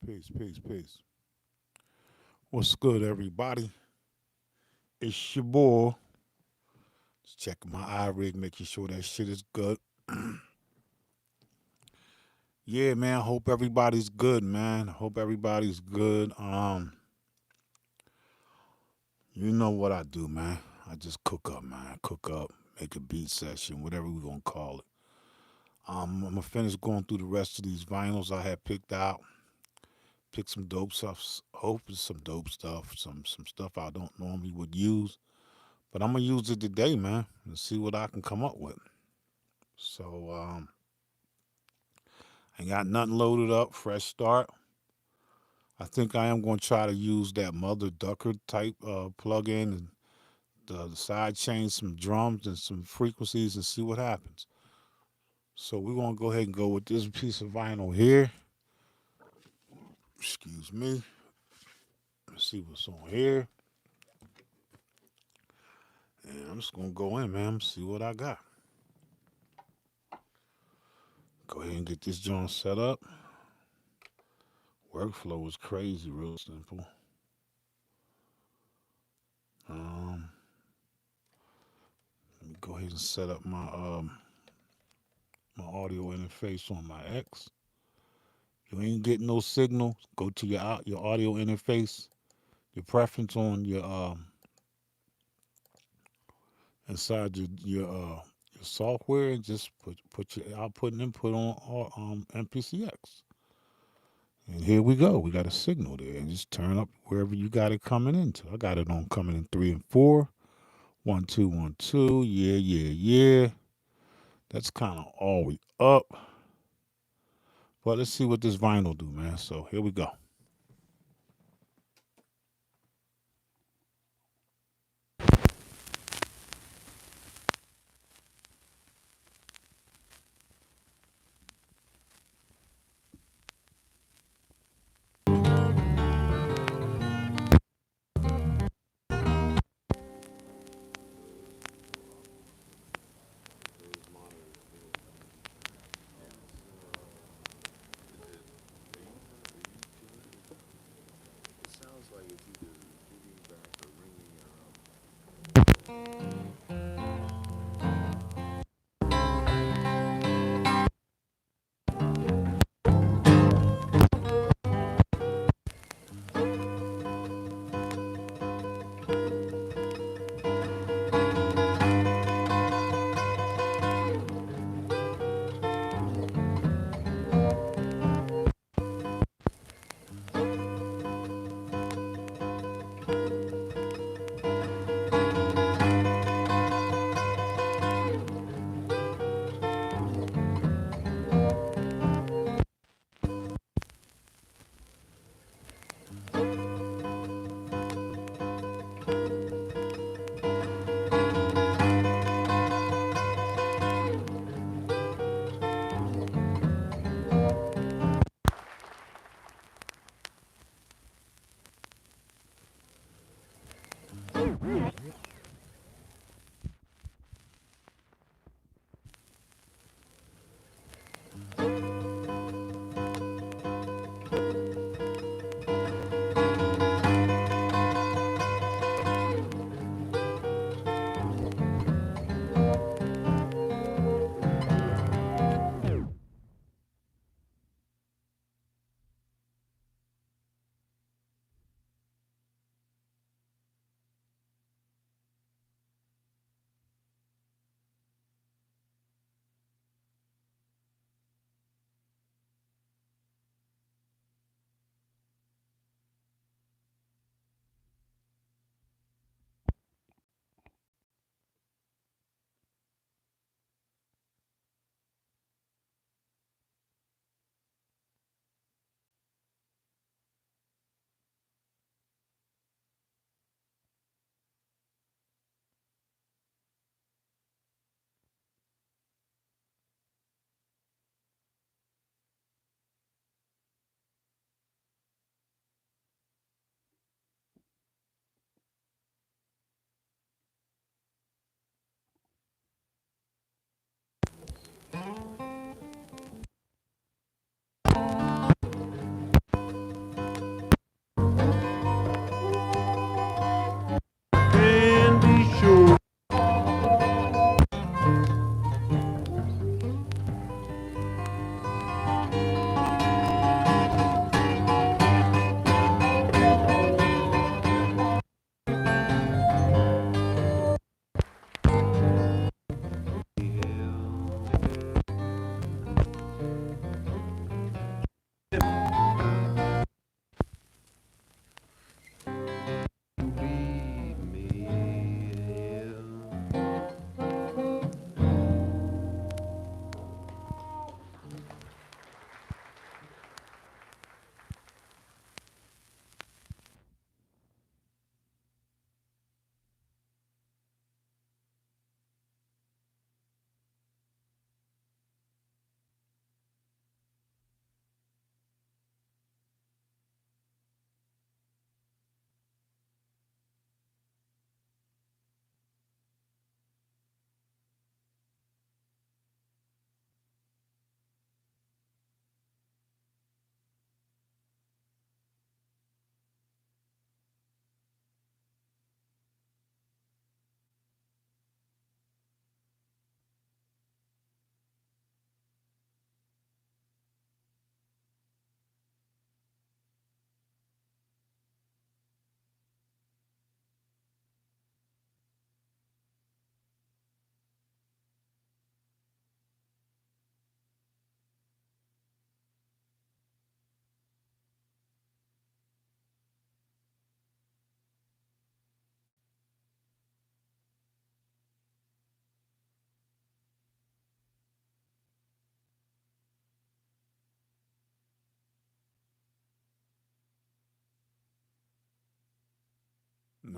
Peace, peace, peace. What's good, everybody? It's your boy. Just checking my iRig, making sure that shit is good. Yeah, man. Hope everybody's good, man. Hope everybody's good. You know what I do, man. I just cook up, man. Cook up, make a beat session, whatever we gonna call it. I'm gonna finish going through the rest of these vinyls I had picked out. Pick some dope stuff. Hope it's some dope stuff. Some stuff I don't normally would use. But I'm gonna use it today, man, and see what I can come up with. So I ain't got nothing loaded up. Fresh start. I think I am gonna try to use that Mother Ducker type plug-in and the side chain some drums and some frequencies and see what happens. So we're gonna go ahead and go with this piece of vinyl here. Excuse me. Let's see what's on here. And I'm just gonna go in, man. See what I got. Go ahead and get this joint set up. Workflow is crazy, real simple. Um, Let me go ahead and set up my audio interface on my X. You ain't getting no signal. Go to your audio interface, your preference on inside your software, and just put your output and input on MPC X. And here we go. We got a signal there, and just turn up wherever you got it coming into. I got it on coming in 3 and 4. 1 2 1 2. Yeah, yeah, yeah. That's kind of all we up. But let's see what this vinyl do, man. So here we go.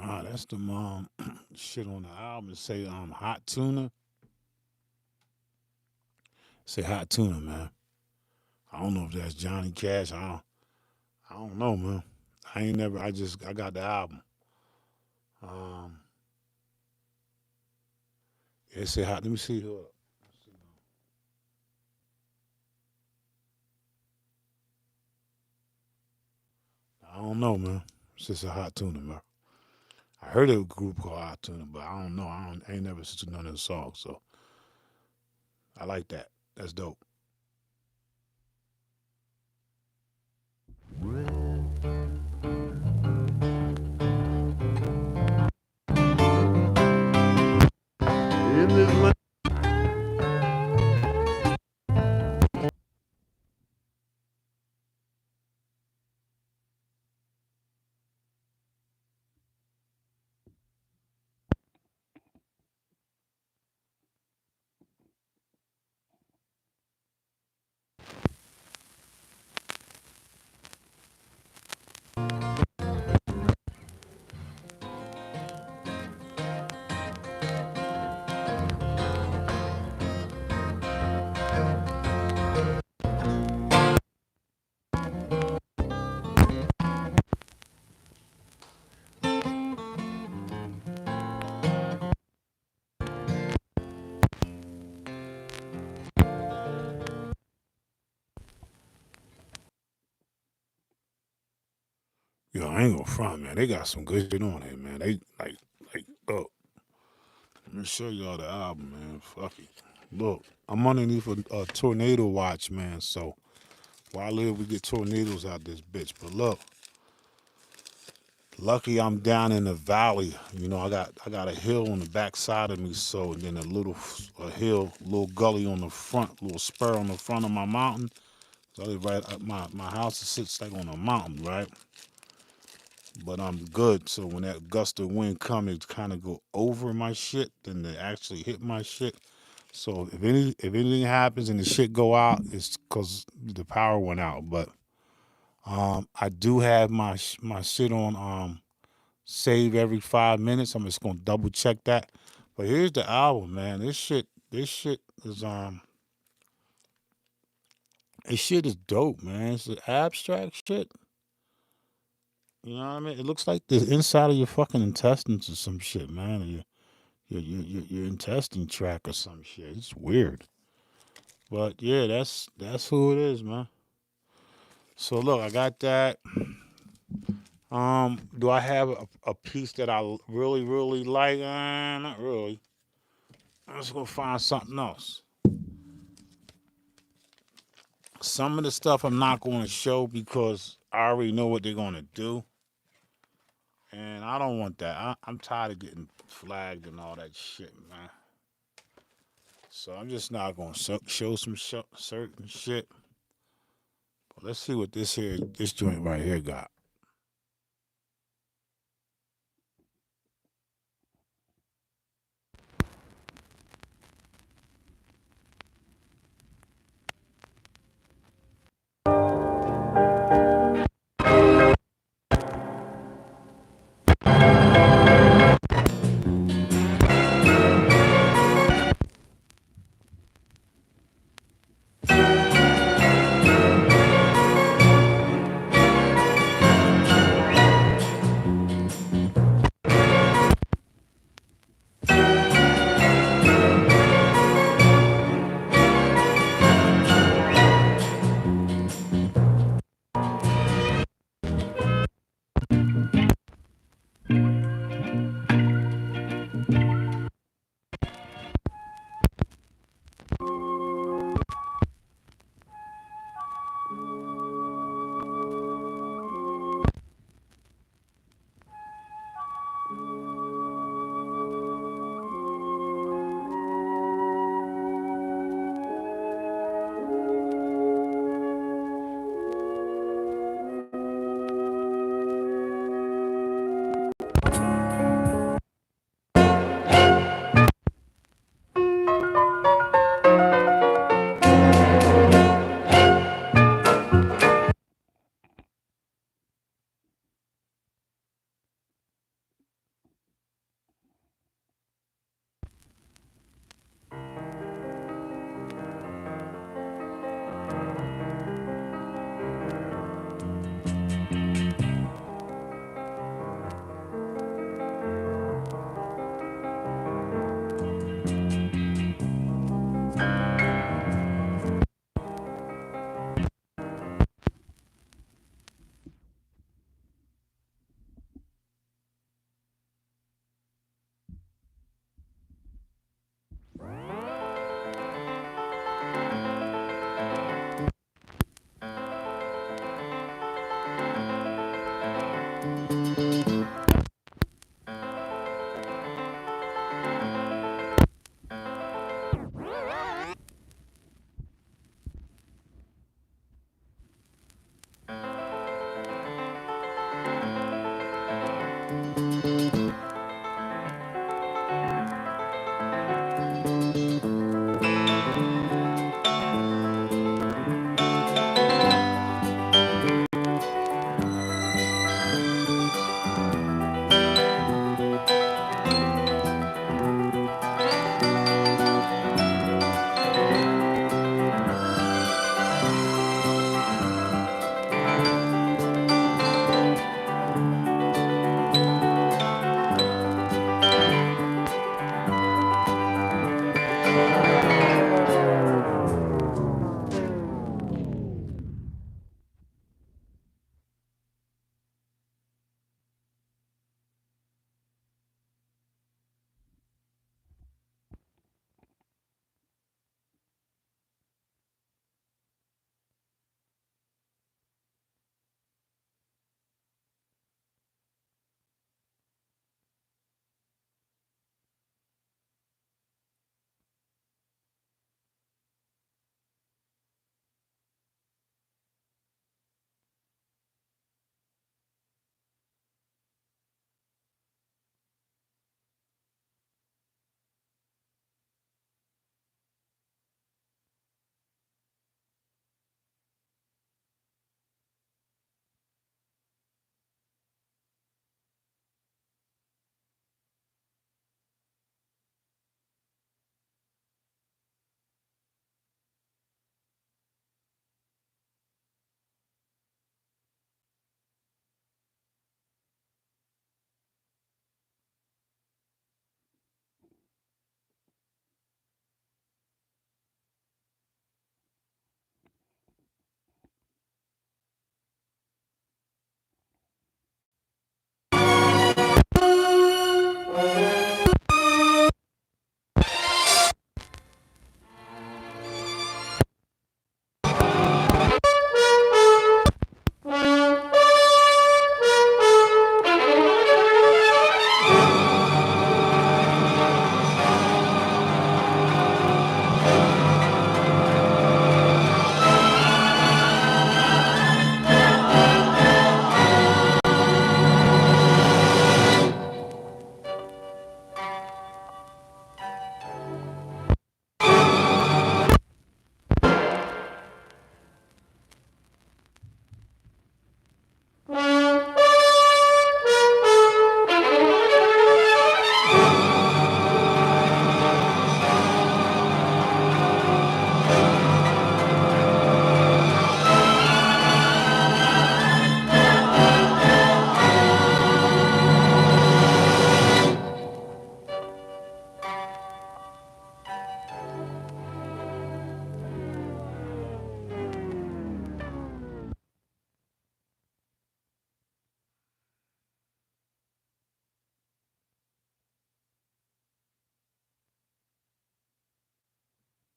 Nah, that's the shit on the album. It say hot tuna. Say hot tuna, man. I don't know if that's Johnny Cash. I don't know, man. I ain't never. I got the album. Um, it say hot. Let me see. Hold up. I don't know, man. It's just a hot tuna, man. I heard of a group called Hot Tuna, but I don't know. I ain't never listened to none of the songs, so I like that. That's dope. In this land. Yo, I ain't gonna front, man. They got some good shit on here, man. They look. Let me show y'all the album, man. Fuck it. Look, I'm underneath a tornado watch, man. So where I live, we get tornadoes out this bitch. But look, lucky I'm down in the valley. You know, I got a hill on the back side of me, so and then a hill, little gully on the front, little spur on the front of my mountain. So I live right up my house sits like on a mountain, right? But I'm good. So when that gust of wind come, it kind of go over my shit, then they actually hit my shit. So if anything happens and the shit go out, it's because the power went out. But I do have my shit on save every 5 minutes. I'm just gonna double check that. But here's the album, man. This shit is this shit is dope, man. It's the abstract shit. You know what I mean? It looks like the inside of your fucking intestines or some shit, man. Or your intestine tract or some shit. It's weird. But yeah, that's who it is, man. So look, I got that. Do I have a piece that I really, really like? Not really. I'm just gonna find something else. Some of the stuff I'm not going to show because I already know what they're gonna do, and I don't want that. I'm tired of getting flagged and all that shit, man. So I'm just not gonna show some certain shit. But let's see what this joint right here got.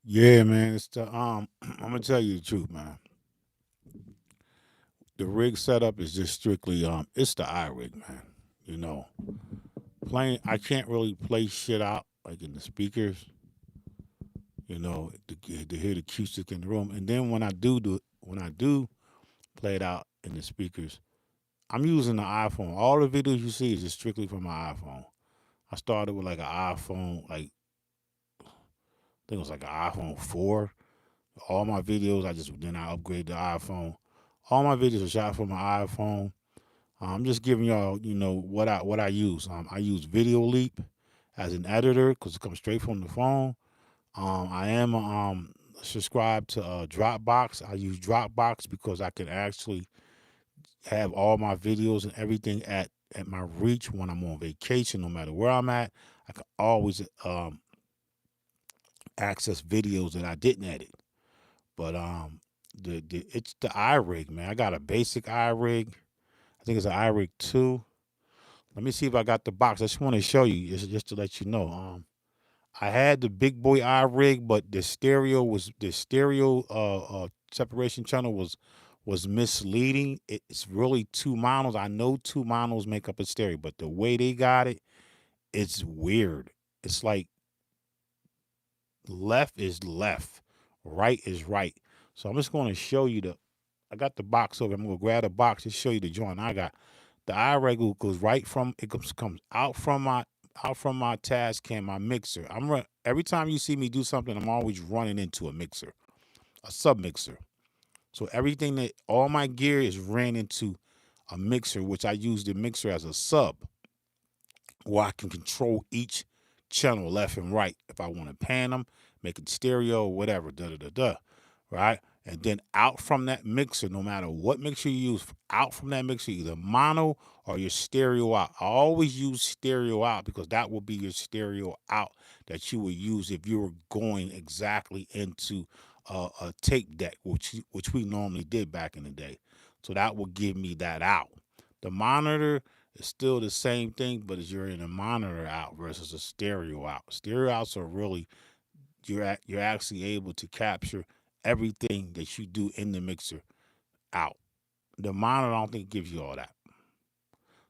Yeah, man. It's the I'm gonna tell you the truth, man. The rig setup is just strictly it's the iRig, man. You know, playing I can't really play shit out like in the speakers, to hear the acoustic in the room. And then when I do play it out in the speakers, I'm using the iPhone. All the videos you see is just strictly from my iPhone. I started with like an iPhone, like I think it was like an iPhone 4. All my videos, I upgraded the iPhone. All my videos are shot from my iPhone. I'm just giving y'all, what I use. I use Video Leap as an editor because it comes straight from the phone. I am subscribed to Dropbox. I use Dropbox because I can actually have all my videos and everything at my reach when I'm on vacation, no matter where I'm at. I can always access videos that I didn't edit. But it's the iRig, man. I got a basic iRig. I think it's an iRig 2. Let me see if I got the box. I just want to show you, just to let you know. I had the big boy iRig, but the stereo separation channel was misleading. It's really two monos. I know two monos make up a stereo, but the way they got it, it's weird. It's like left is left, right is right. So I'm just going to show you I got the box over. I'm gonna grab the box and show you the joint I got. The iReg goes right from it comes out from my task cam, my mixer. Every time you see me do something, I'm always running into a mixer, a sub mixer. So everything that all my gear is ran into a mixer, which I use the mixer as a sub, where I can control each channel left and right if I want to pan them, make it stereo, whatever, da da da da, right? And then out from that mixer, no matter what mixer you use, out from that mixer, either mono or your stereo out. I always use stereo out because that will be your stereo out that you would use if you were going exactly into a tape deck, which we normally did back in the day. So that will give me that out. The monitor, it's still the same thing, but as you're in a monitor out versus a stereo out. Stereo outs are really you're actually able to capture everything that you do in the mixer out. The monitor I don't think gives you all that.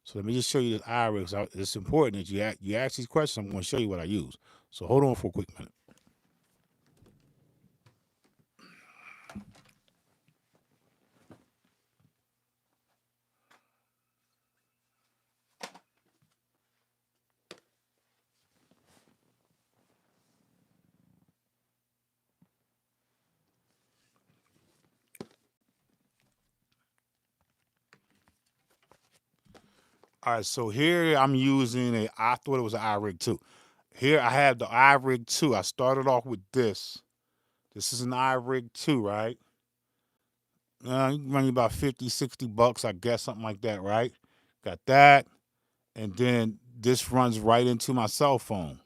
So let me just show you this iris. It's important that you ask these questions. I'm going to show you what I use. So hold on for a quick minute. All right, so here I'm using I thought it was an iRig 2. Here I have the iRig 2. I started off with this. This is an iRig 2, right? You can run you about 50, $60, I guess, something like that, right? Got that. And then this runs right into my cell phone,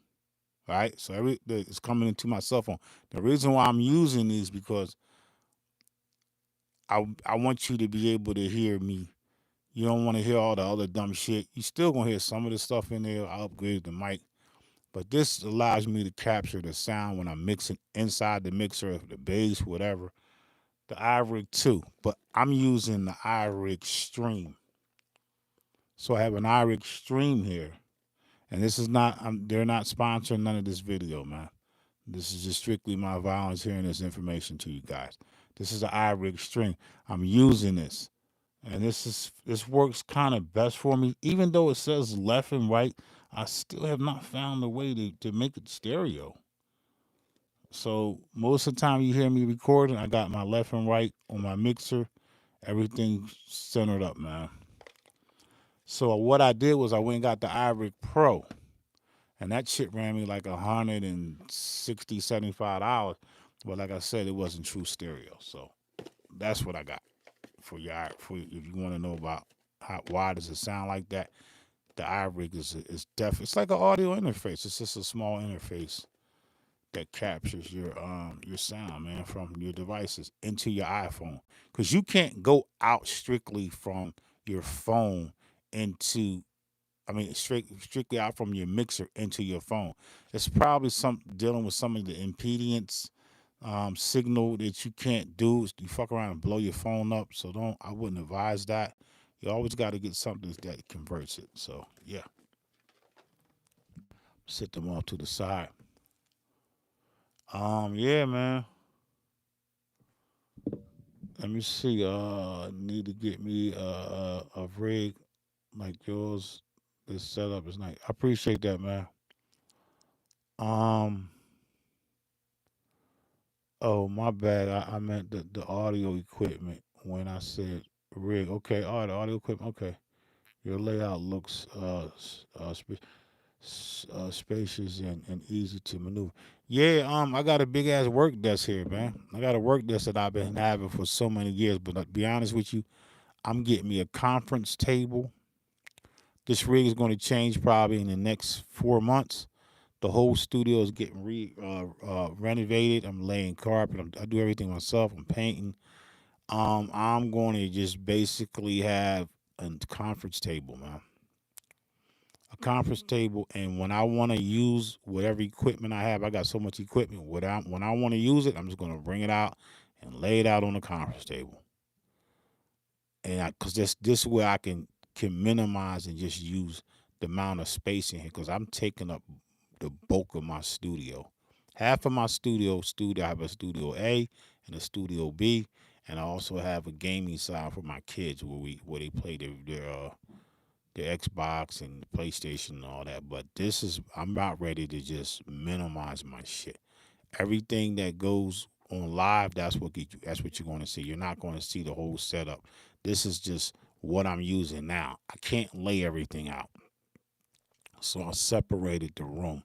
right? So it's coming into my cell phone. The reason why I'm using these because I want you to be able to hear me. You don't want to hear all the other dumb shit. You still gonna hear some of the stuff in there. I upgraded the mic, but this allows me to capture the sound when I'm mixing inside the mixer, the bass, whatever. The iRig 2, but I'm using the iRig Stream. So I have an iRig Stream here, and this is not. They're not sponsoring none of this video, man. This is just strictly my volunteering this information to you guys. This is the iRig Stream. I'm using this, and this works kind of best for me. Even though it says left and right, I still have not found a way to make it stereo. So most of the time you hear me recording, I got my left and right on my mixer, everything centered up, man. So what I did was I went and got the iRig Pro, and that shit ran me like $160, $75. But like I said, it wasn't true stereo. So that's what I got for your for if you want to know about why does it sound like that. The iRig is deaf. It's like an audio interface. It's just a small interface that captures your sound, man, from your devices into your iPhone. Because you can't go out strictly from your phone into strictly out from your mixer into your phone. It's probably some dealing with some of the impedance. signal that you can't do. You fuck around and blow your phone up. So I wouldn't advise that. You always got to get something that converts it. So yeah, sit them off to the side. Yeah, man. Let me see. Need to get me a rig like yours. This setup is nice. I appreciate that, man. Um. Oh, my bad. I meant the audio equipment when I said rig. Okay. All right. The audio equipment. Okay. Your layout looks spacious and easy to maneuver. Yeah. I got a big ass work desk here, man. I got a work desk that I've been having for so many years. But to be honest with you, I'm getting me a conference table. This rig is going to change probably in the next 4 months. The whole studio is getting renovated. I'm laying carpet. I do everything myself. I'm painting. I'm going to just basically have a conference table, man. A conference table, and when I want to use whatever equipment I have, I got so much equipment. When I want to use it, I'm just going to bring it out and lay it out on the conference table. And because this way I can minimize and just use the amount of space in here because I'm taking up the bulk of my studio. Half of my studio I have a studio A and a studio B, and I also have a gaming side for my kids where they play their Xbox and PlayStation and all that. But I'm about ready to just minimize my shit. Everything that goes on live, that's what you're going to see. You're not going to see the whole setup. This is just what I'm using now. I can't lay everything out, so I separated the room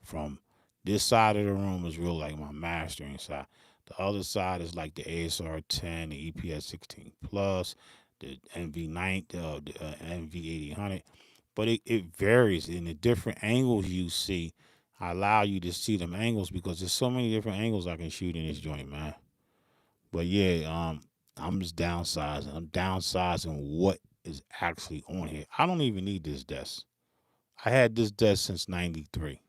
from this side of the room is real like my mastering side. The other side is like the ASR 10, the EPS 16 plus, the NV9, the NV 8000. But it varies in the different angles you see. I allow you to see them angles because there's so many different angles I can shoot in this joint, man. But yeah, I'm just downsizing. I'm downsizing what is actually on here. I don't even need this desk. I had this desk since '93.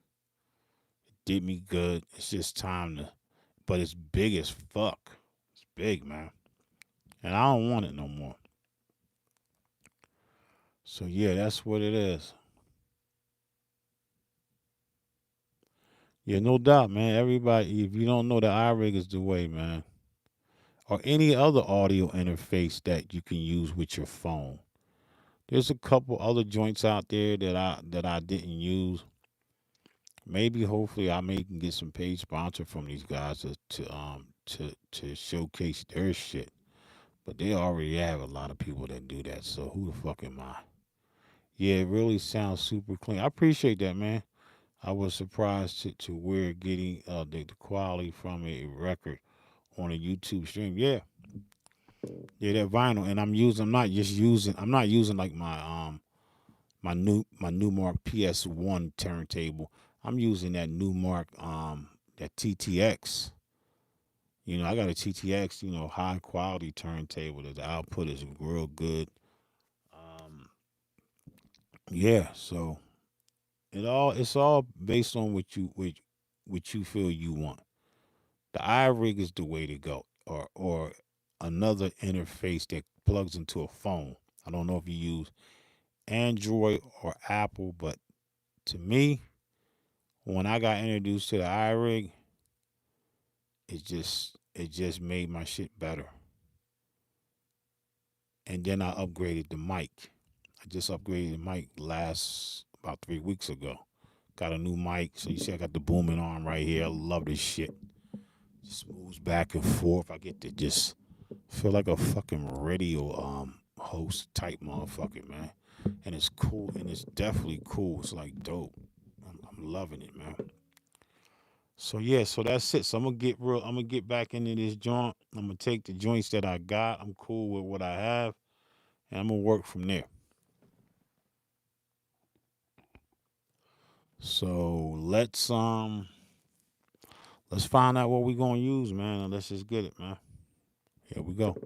Did me good. It's just time to, but it's big as fuck. It's big, man. And I don't want it no more. So yeah, that's what it is. Yeah, no doubt, man. Everybody, if you don't know, the iRig is the way, man. Or any other audio interface that you can use with your phone. There's a couple other joints out there that I didn't use. Maybe hopefully I may can get some paid sponsor from these guys to showcase their shit. But they already have a lot of people that do that. So who the fuck am I? Yeah, it really sounds super clean. I appreciate that, man. I was surprised to where getting the quality from a record on a YouTube stream. Yeah, yeah, that vinyl, and I'm not using like my Newmark PS1 turntable. I'm using that Newmark that TTX. I got a TTX, high quality turntable. That the output is real good. Um, yeah, so it's all based on what you feel you want. The iRig is the way to go, or another interface that plugs into a phone. I don't know if you use Android or Apple, but to me, when I got introduced to the iRig, it just made my shit better. And then I upgraded the mic. I just upgraded the mic last about 3 weeks ago. Got a new mic, so you see I got the booming arm right here. I love this shit. Just moves back and forth. I get to just feel like a fucking radio host type motherfucker, man. And it's cool, and it's definitely cool. It's like dope. I'm loving it, man. So yeah, so that's it. So I'm gonna get back into this joint. I'm gonna take the joints that I got. I'm cool with what I have, and I'm gonna work from there. So let's find out what we're gonna use, man, and let's just get it, man. Here we go.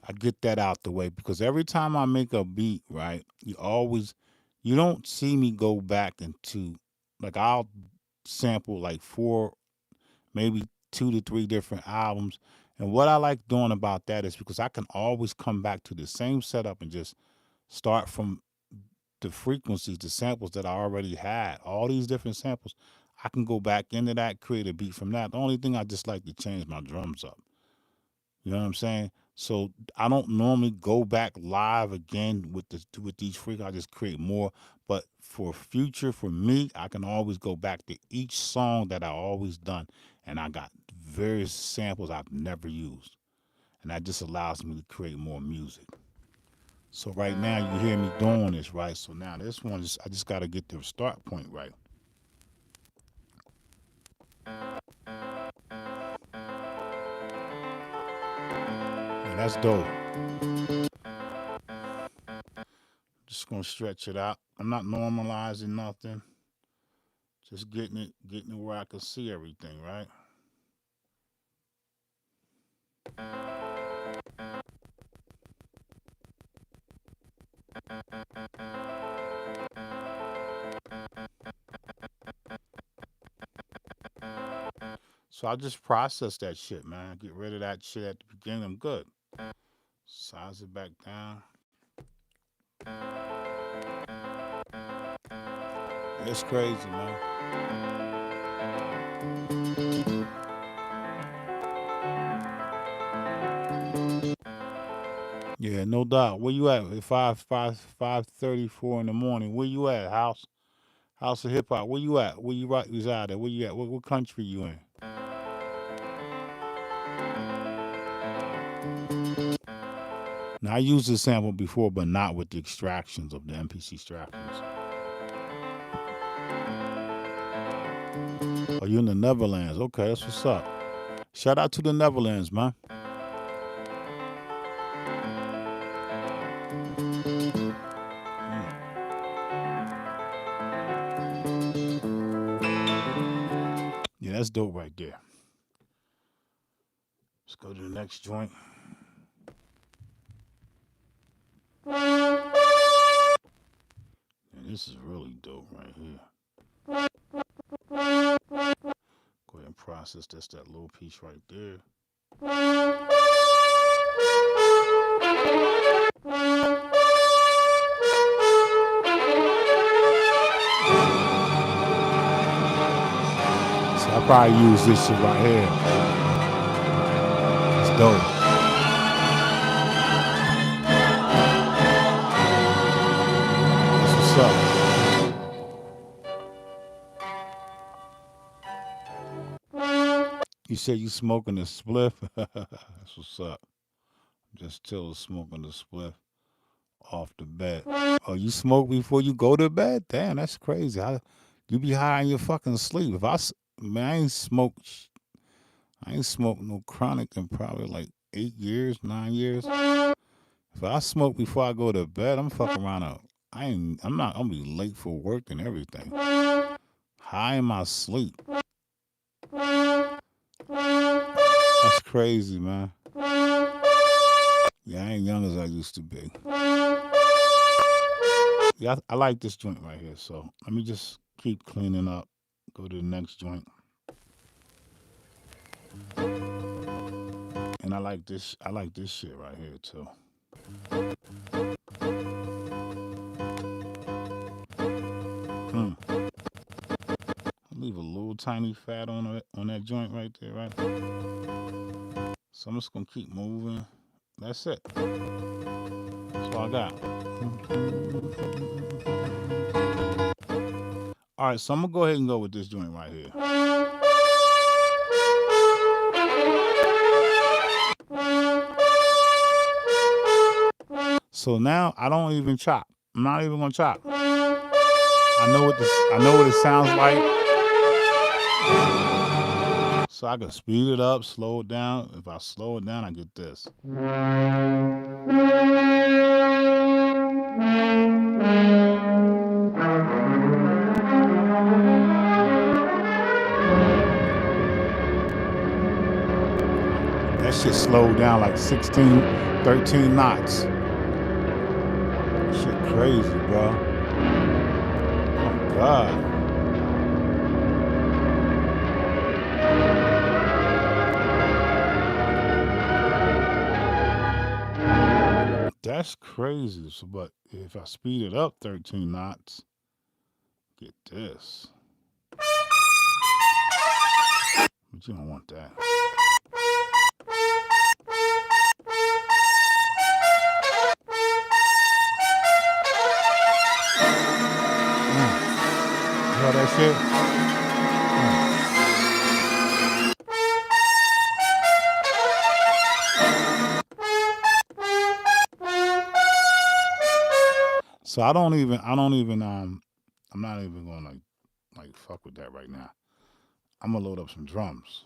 I get that out the way because every time I make a beat, right, you don't see me go back into, like, I'll sample like four, maybe two to three different albums. And what I like doing about that is because I can always come back to the same setup and just start from the frequencies, the samples that I already had, all these different samples. I can go back into that, create a beat from that. The only thing I just like to change my drums up. You know what I'm saying? So I don't normally go back live again with these freaks. I just create more. But for future, for me, I can always go back to each song that I always done, and I got various samples I've never used, and that just allows me to create more music. So right now you hear me doing this, right? So now this one is I just got to get the start point right. And that's dope. Just gonna stretch it out. I'm not normalizing nothing. Just getting it where I can see everything, right? So I just process that shit, man. Get rid of that shit at the beginning. I'm good. Size it back down. It's crazy, man. Yeah, no doubt. Where you at? At 5:34 in the morning. Where you at? House of hip hop. Where you at? Where you reside at? Where you at? What country you in? Now I used this sample before, but not with the extractions of the MPC extractions. Oh, you in the Netherlands? Okay, that's what's up. Shout out to the Netherlands, man. Yeah, that's dope right there. Let's go to the next joint. Yeah, this is really dope right here. Go ahead and process this, that little piece right there. So I probably use this shit right here. It's dope. That's what's up. You said you smoking a spliff? That's what's up. Just chill smoking the spliff off the bed. Oh, you smoke before you go to bed? Damn, that's crazy. You be high in your fucking sleep. Man, I ain't smoked no chronic in probably like 8 years, 9 years. If I smoke before I go to bed, I'm fucking around up. I'm not gonna be late for work and everything. High in my sleep. That's crazy, man. Yeah, I ain't young as I used to be. Yeah, I like this joint right here. So let me just keep cleaning up. Go to the next joint. And I like this. I like this shit right here too. Leave a little tiny fat on it on that joint right there, right? So I'm just gonna keep moving. That's it. That's all I got. All right, so I'm gonna go ahead and go with this joint right here. So now I don't even chop. I'm not even gonna chop. I know what it sounds like. So I can speed it up, slow it down. If I slow it down, I get this. That shit slowed down like 16, 13 knots. Shit crazy, bro. Oh my God. That's crazy. So, but if I speed it up 13 knots, get this. But you don't want that. You heard that shit? So I don't even I'm not even gonna like fuck with that right now. I'm gonna load up some drums.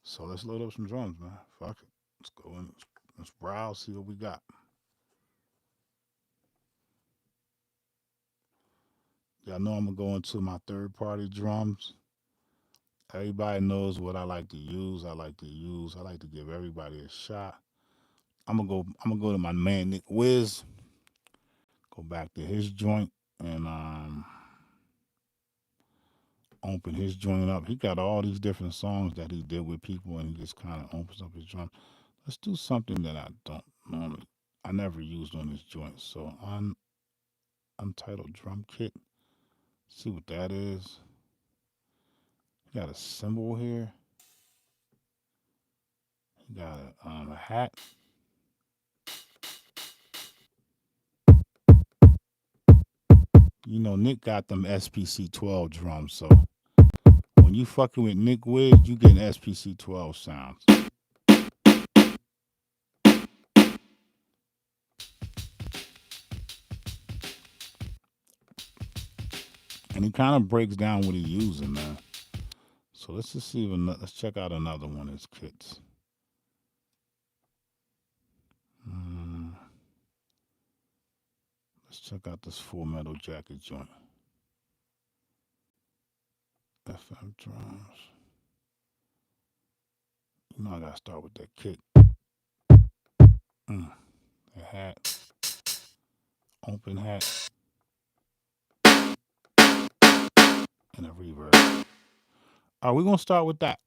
So let's load up some drums, man. Fuck it. Let's go in. Let's browse, see what we got. Y'all know I'm gonna go into my third party drums. Everybody knows what I like to use. I like to give everybody a shot. I'm gonna go to my man Nick Wiz, go back to his joint and open his joint up. He got all these different songs that he did with people and he just kinda opens up his drum. Let's do something that I don't normally I never used on this joint. So untitled drum kit. See what that is. He got a cymbal here. He got a hat. You know, Nick got them SPC 12 drums, so when you fucking with Nick Wiz, you getting SPC 12 sounds. And he kind of breaks down what he's using, man. So let's just see let's check out another one of his kits. Let's check out this Full Metal Jacket joint. FM drums. You know I gotta start with that kick. The hat. Open hat. And a reverb. All right, we're gonna start with that.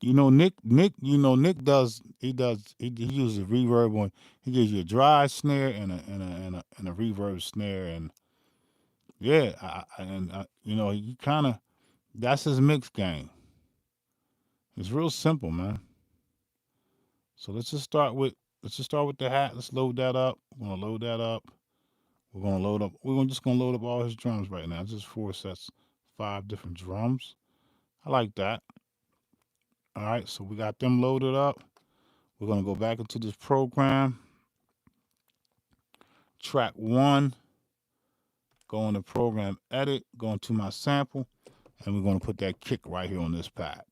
You know, Nick he uses reverb on. He gives you a dry snare and a reverb snare, and yeah, you know, he kind of that's his mix game. It's real simple, man. So let's just start with the hat. Let's load that up. We're gonna load that up. We're just gonna load up all his drums right now. Just 4 sets, 5 different drums. I like that. All right, so we got them loaded up. We're going to go back into this program. Track 1. Go into program edit. Go into my sample. And we're going to put that kick right here on this pad.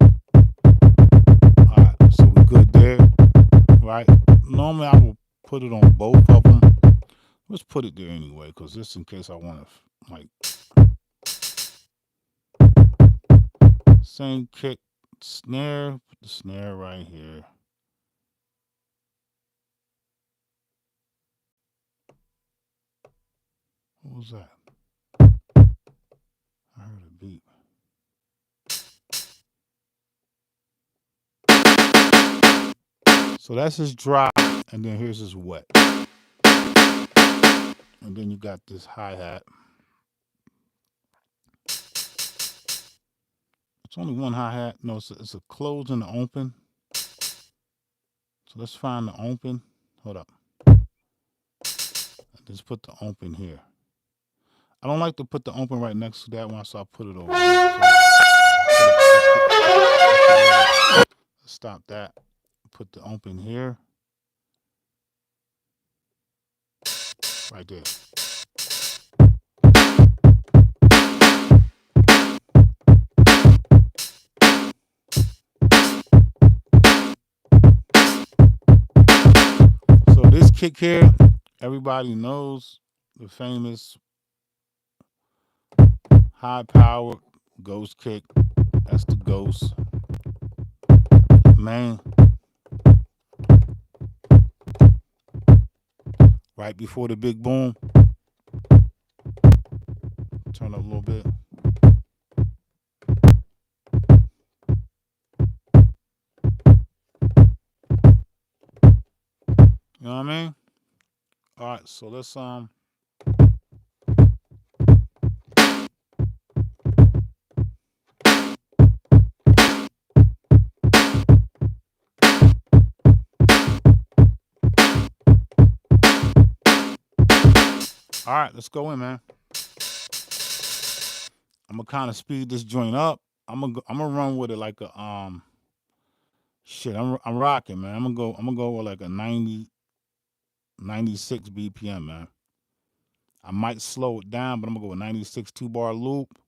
All right, so we're good there. Right? Normally I will put it on both of them. Let's put it there anyway, because just in case I want to, like, same kick, snare, put the snare right here. What was that? I heard a beat. So that's his dry, and then here's his wet. And then you got this hi-hat. It's only one hi-hat. No, it's a close and an open. So let's find the open. Hold up. Just put the open here. I don't like to put the open right next to that one, so I'll put it over here. So, let's stop that. Put the open here. Right there. So this kick here, everybody knows the famous High power, ghost kick. That's the ghost. Man, right before the big boom. Turn up a little bit. You know what I mean? All right, so let's all right, let's go in, man. I'm gonna kind of speed this joint up. I'm gonna run with it like a shit. I'm rocking, man. I'm gonna go with like a 96 BPM, man. I might slow it down, but I'm gonna go with 96 2-bar loop.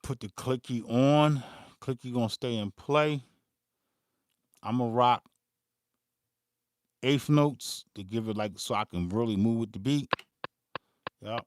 Put the clicky on. Clicky gonna stay in play. I'm gonna rock eighth notes to give it like so I can really move with the beat. Yep.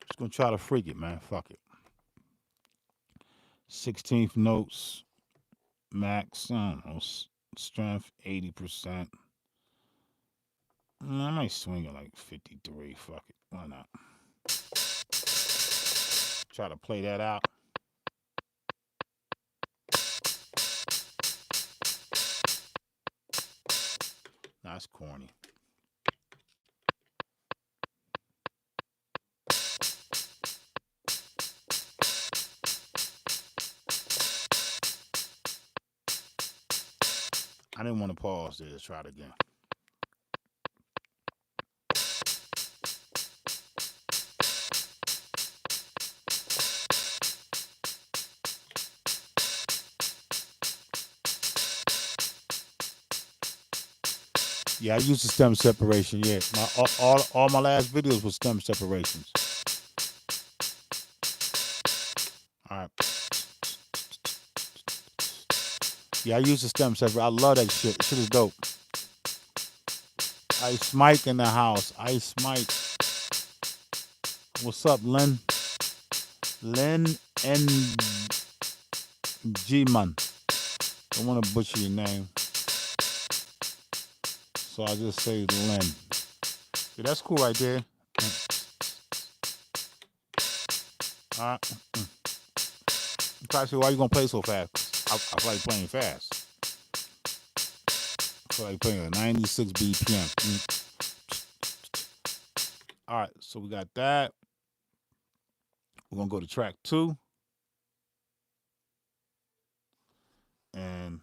Just gonna try to freak it, man. Fuck it. 16th notes, max. I don't know. Strength 80%. I might swing it like 53. Fuck it. Why not? Try to play that out. Nah, it's corny. I didn't want to pause there. Let's try it again. Yeah, I use the stem separation. Yeah, all my last videos was stem separations. All right. Yeah, I use the stem separator. I love that shit. Shit is dope. Ice Mike in the house. Ice Mike. What's up, Len? Len and G-Man. Don't want to butcher your name. So I just say Len. Yeah, that's cool right there. All right. You probably say, why you gonna play so fast? I feel like playing fast. I feel like playing at 96 BPM. All right, so we got that. We're gonna go to track 2. And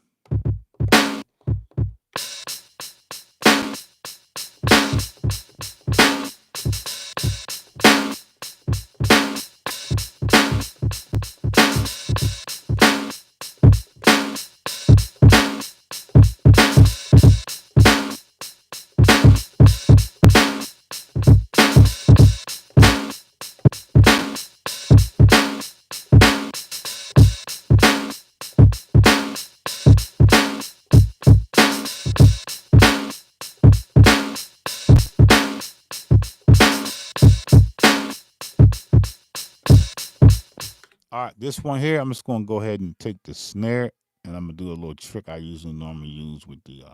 all right, this one here, I'm just gonna go ahead and take the snare, and I'm gonna do a little trick I usually normally use with the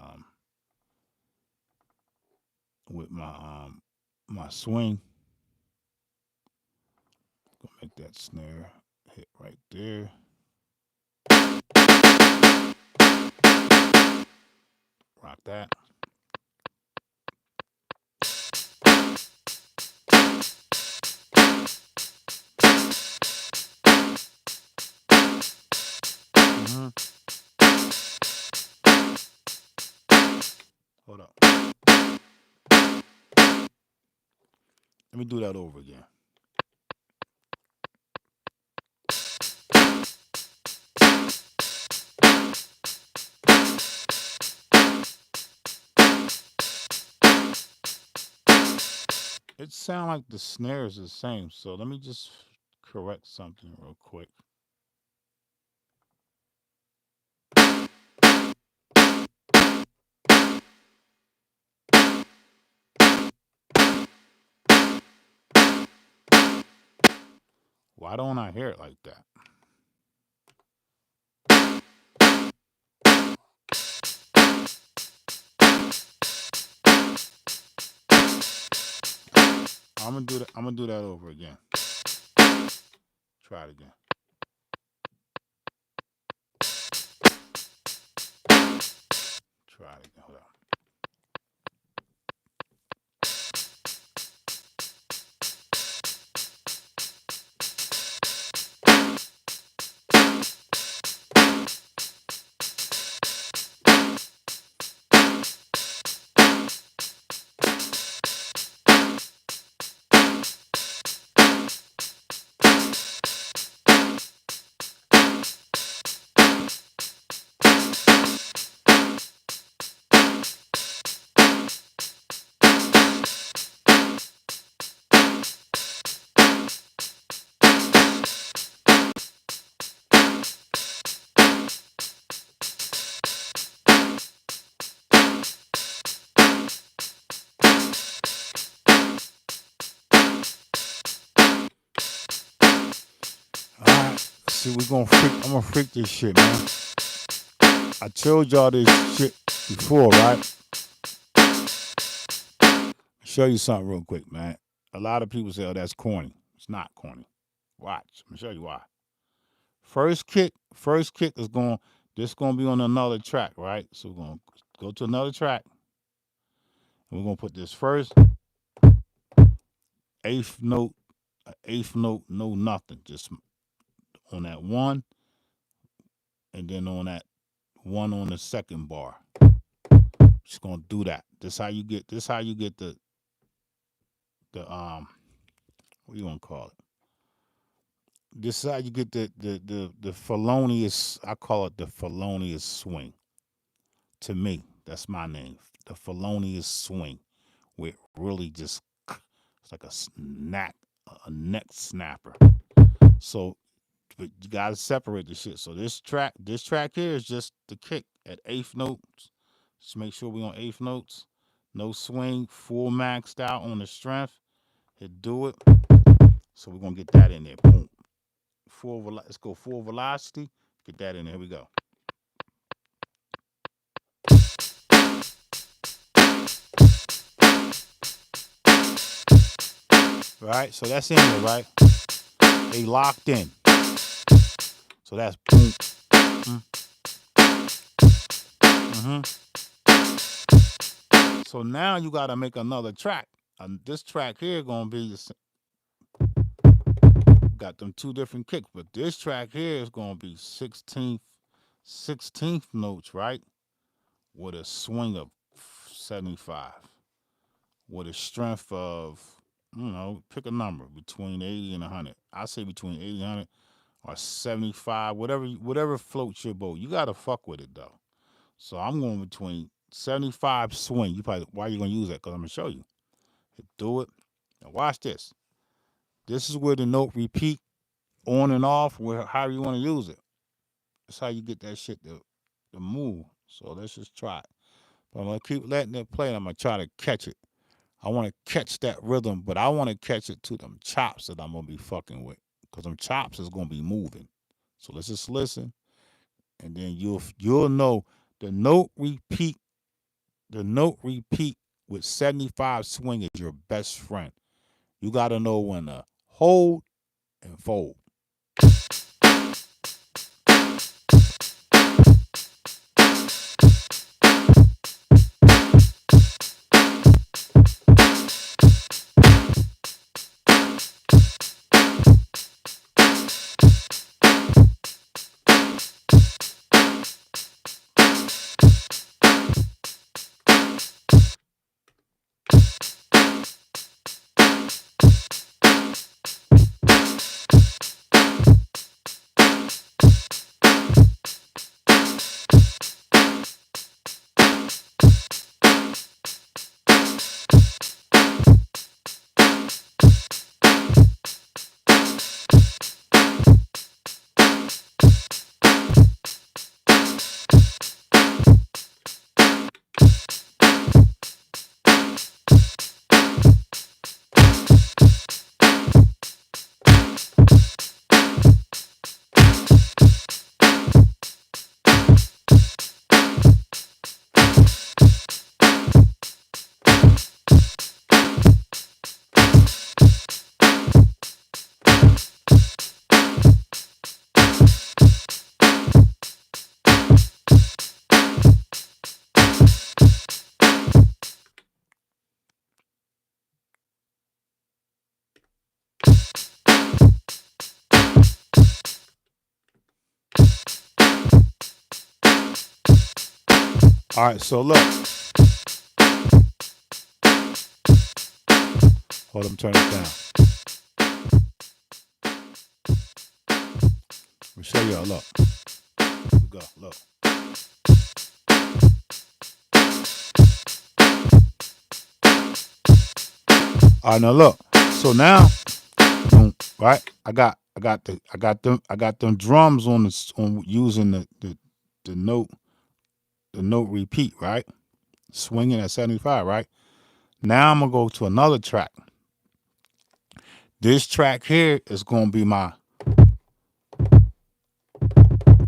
with my swing. Gonna make that snare hit right there. Rock that. Let me do that over again. It sounds like the snare is the same, so let me just correct something real quick. Why don't I hear it like that? I'm gonna do that over again. Try it again. Try it again. Hold on. Alright, see, I'm gonna freak this shit, man. I told y'all this shit before, right? Show you something real quick, man. A lot of people say, oh, that's corny. It's not corny. Watch. I'm gonna show you why. First kick is going, this gonna be on another track, right? So we're gonna go to another track. And we're gonna put this first eighth note, no nothing. Just on that one, and then on that one on the second bar. Just gonna do that. This how you get the what do you wanna call it? This is how you get the felonious, I call it the felonious swing. To me, that's my name. The felonious swing. Where it really just, it's like a neck snapper. So but you gotta separate the shit. So this track here is just the kick at eighth notes. Just make sure we on eighth notes. No swing, full maxed out on the strength. Hit do it. So we're gonna get that in there. Boom. Let's go full velocity. Get that in there. Here we go. Right, so that's in there, right? They locked in. So that's boom. So now you gotta make another track. This track here gonna be got them two different kicks, but this track here is gonna be 16th notes, right? With a swing of 75, with a strength of, pick a number between 80 and 100. I say between 80 and 100 or 75, whatever floats your boat. You gotta fuck with it though. So I'm going between 75 swing. You probably, why are you gonna use that? Because I'm gonna show you. Do it. Now watch this. This is where the note repeat on and off, where however you want to use it. That's how you get that shit to move. So let's just try it. But I'm gonna keep letting it play. And I'm gonna try to catch it. I want to catch that rhythm, but I want to catch it to them chops that I'm gonna be fucking with, because them chops is gonna be moving. So let's just listen, and then you'll know the note repeat. The note repeat with 75 swing is your best friend. You gotta know when to hold and fold. All right, so look. Hold on, turn it down. Let me show y'all. Look. Here we go. Look. All right, now look. So now, boom, right? I got them drums on using the note repeat, right? Swinging at 75, right? Now I'm gonna go to another track. This track here is gonna be my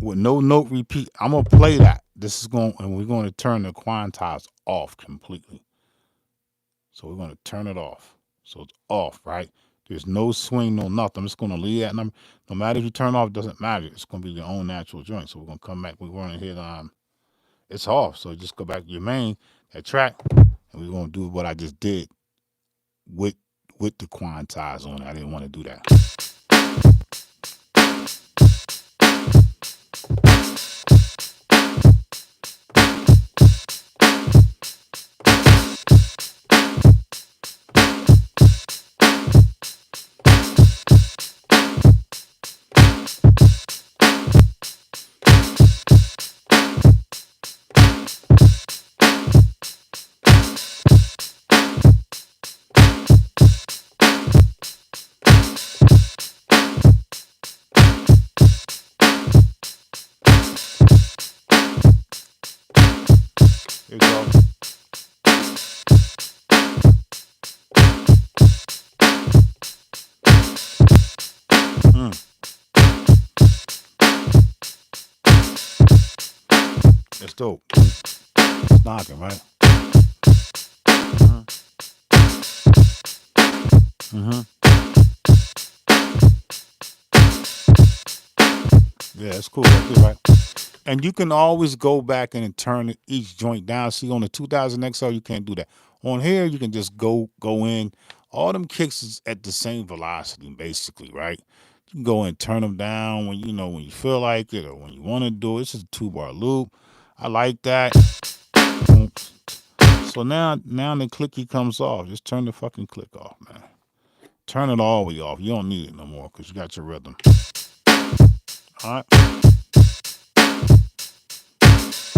with no note repeat. I'm gonna play that. This is going, and we're gonna turn the quantize off completely. So we're gonna turn it off. So it's off, right? There's no swing, no nothing. I'm just gonna leave that number. No matter if you turn it off, it doesn't matter. It's gonna be your own natural joint. So we're gonna come back. We're gonna hit it's off. So just go back to your main that track, and we're gonna do what I just did with the quantize on it. I didn't want to do that. Here we go. It's dope. It's knocking, right? Mm-hmm. Yeah, it's cool. That's good, right? And you can always go back and turn each joint down. See, on the 2000 XL, you can't do that. On here, you can just go in. All them kicks is at the same velocity, basically, right? You can go and turn them down when when you feel like it or when you want to do it. It's just a 2-bar loop. I like that. So now the clicky comes off. Just turn the fucking click off, man. Turn it all the way off. You don't need it no more because you got your rhythm. All right.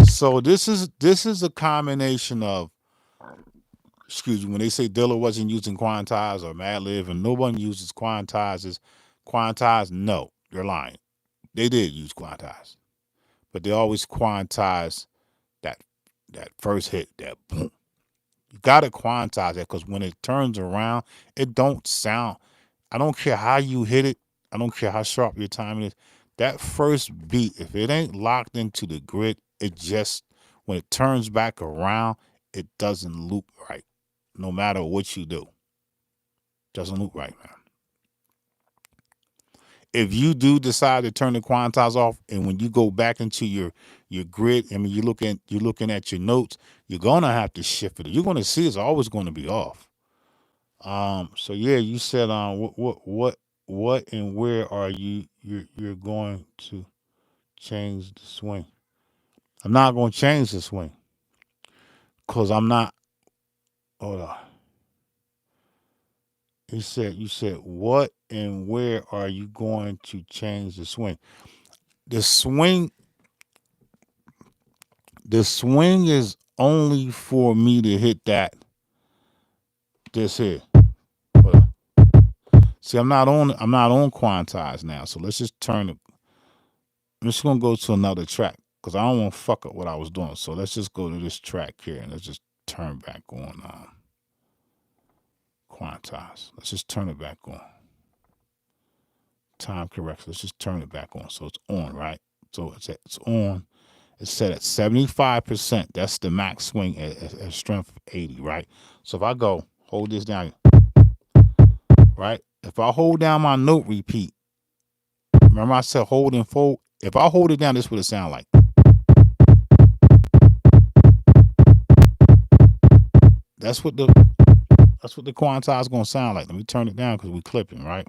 So this is a combination of, excuse me, when they say Dilla wasn't using quantize or Madlib and no one uses quantize, no, you're lying. They did use quantize, but they always quantize that first hit, that boom. You gotta quantize that because when it turns around, it don't sound. I don't care how you hit it. I don't care how sharp your timing is. That first beat, if it ain't locked into the grid, it just, when it turns back around, it doesn't loop right. No matter what you do, doesn't loop right, man. If you do decide to turn the quantize off, and when you go back into your grid, I mean, you're looking at your notes, you're gonna have to shift it. You're gonna see it's always going to be off. So yeah, you said what and where are you're going to change the swing? I'm not going to change the swing because I'm not. Hold on. You said what and where are you going to change the swing? The swing is only for me to hit this here. Hold on. See, I'm not on quantize now, so let's just turn it. I'm just gonna go to another track because I don't want to fuck up what I was doing. So let's just go to this track here and let's just turn back on quantize. Let's just turn it back on. Time correction. Let's just turn it back on. So it's on, right? So it's on. It's set at 75%. That's the max swing at strength of 80, right? So if I go hold this down, right? If I hold down my note repeat, remember I said hold and fold. If I hold it down, this is what it sound like. That's what the quantize is gonna sound like. Let me turn it down because we clipping, right?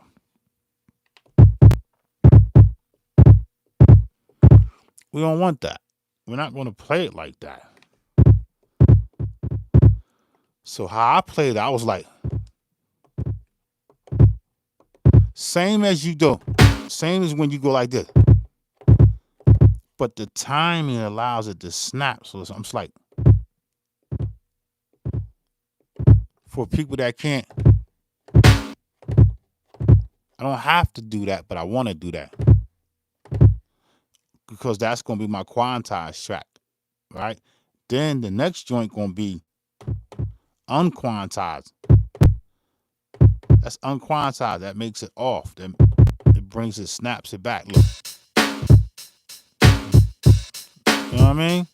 We don't want that. We're not gonna play it like that. So how I played, I was like, same as you do, same as when you go like this, but the timing allows it to snap. So I'm just like, for people that can't, I don't have to do that, but I want to do that because that's going to be my quantized track, right? Then the next joint going to be unquantized. That's unquantized. That makes it off. Then it brings it, snaps it back. Look. You know what I mean?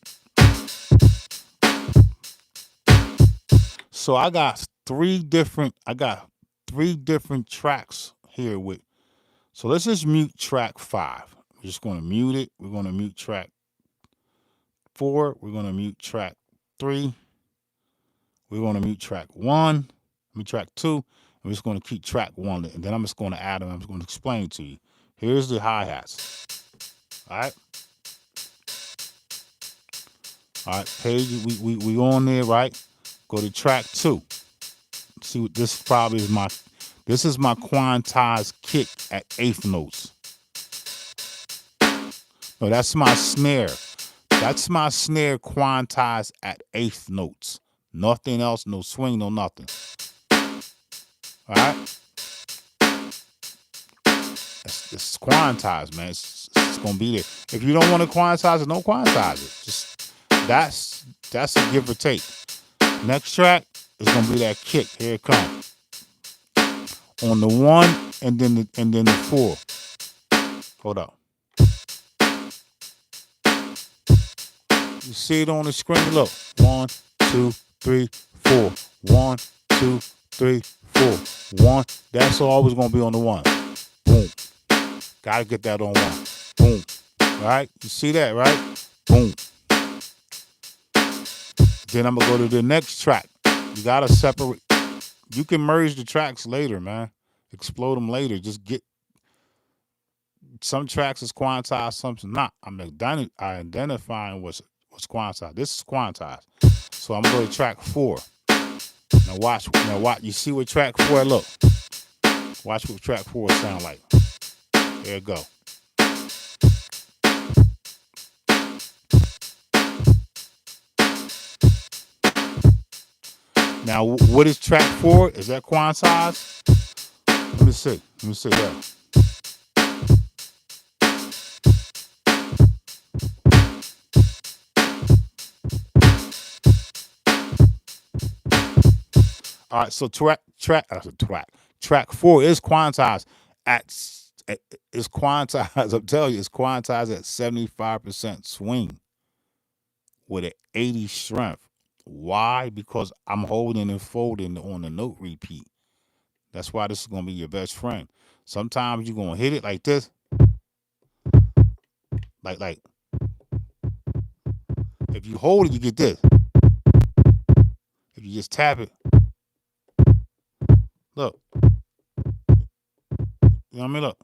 So I got three different tracks here with. So let's just mute track 5. We're just going to mute it. We're going to mute track 4. We're going to mute track 3. We're going to mute track 1. Mute track 2. We're just going to keep track 1, and then I'm just going to add them. I'm just going to explain to you. Here's the hi-hats. All right. All right, page, we on there, right? Go to track 2. See what this probably is this is my quantized kick at 8th notes. No, that's my snare. That's my snare quantized at 8th notes. Nothing else, no swing, no nothing. All right? It's quantized, man. It's going to be there. If you don't want to quantize it, don't quantize it. Just that's a give or take. Next track is going to be that kick. Here it comes. On the 1 and then the 4. Hold up. You see it on the screen? Look. 1, 2, 3, 4. 1, 2, 3, 4. 1. That's always going to be on the 1. Boom. Got to get that on 1. Boom. All right? You see that, right? Boom. Then I'm going to go to the next track. You got to separate. You can merge the tracks later, man. Explode them later. Just get some tracks is quantized, some not. I'm identifying what's quantized. This is quantized. So I'm going to track 4. Now watch. You see what track 4 look? Watch what track 4 sound like. There you go. Now, what is track 4? Is that quantized? Let me see. Yeah. All right, so track 4 is quantized it's quantized. I'm telling you, it's quantized at 75% swing with an 80 strength. Why? Because I'm holding and folding on the note repeat. That's why this is gonna be your best friend. Sometimes you're gonna hit it like this, like. If you hold it, you get this. If you just tap it, look. You know what I mean? Look.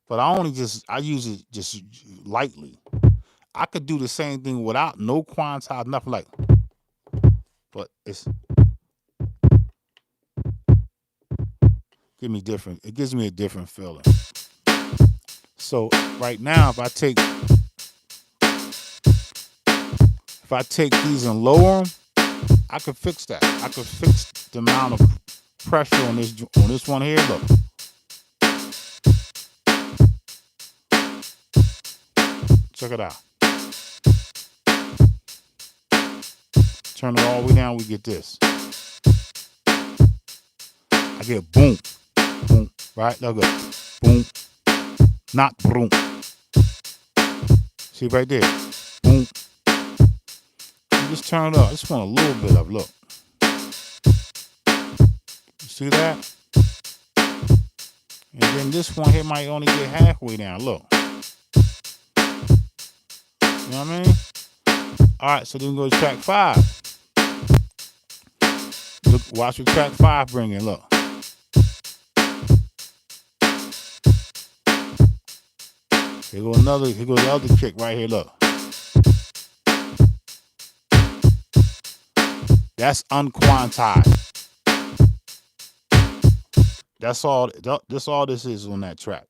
But I use it just lightly. I could do the same thing without no quantize, nothing like. But it gives me a different feeling. So right now, if I take these and lower them, I could fix that. I could fix the amount of pressure on this one here. Look. Check it out. Turn it all the way down, we get this. I get boom, boom, right? Look at boom, not boom. See right there, boom. You just turn it up. I just want a little bit of look. You see that? And then this one here might only get halfway down. Look. You know what I mean? All right, so then we go to track 5. Look, watch what track 5 bring in. Look. Here goes the other kick right here. Look. That's unquantized. That's all. That's all this is on that track.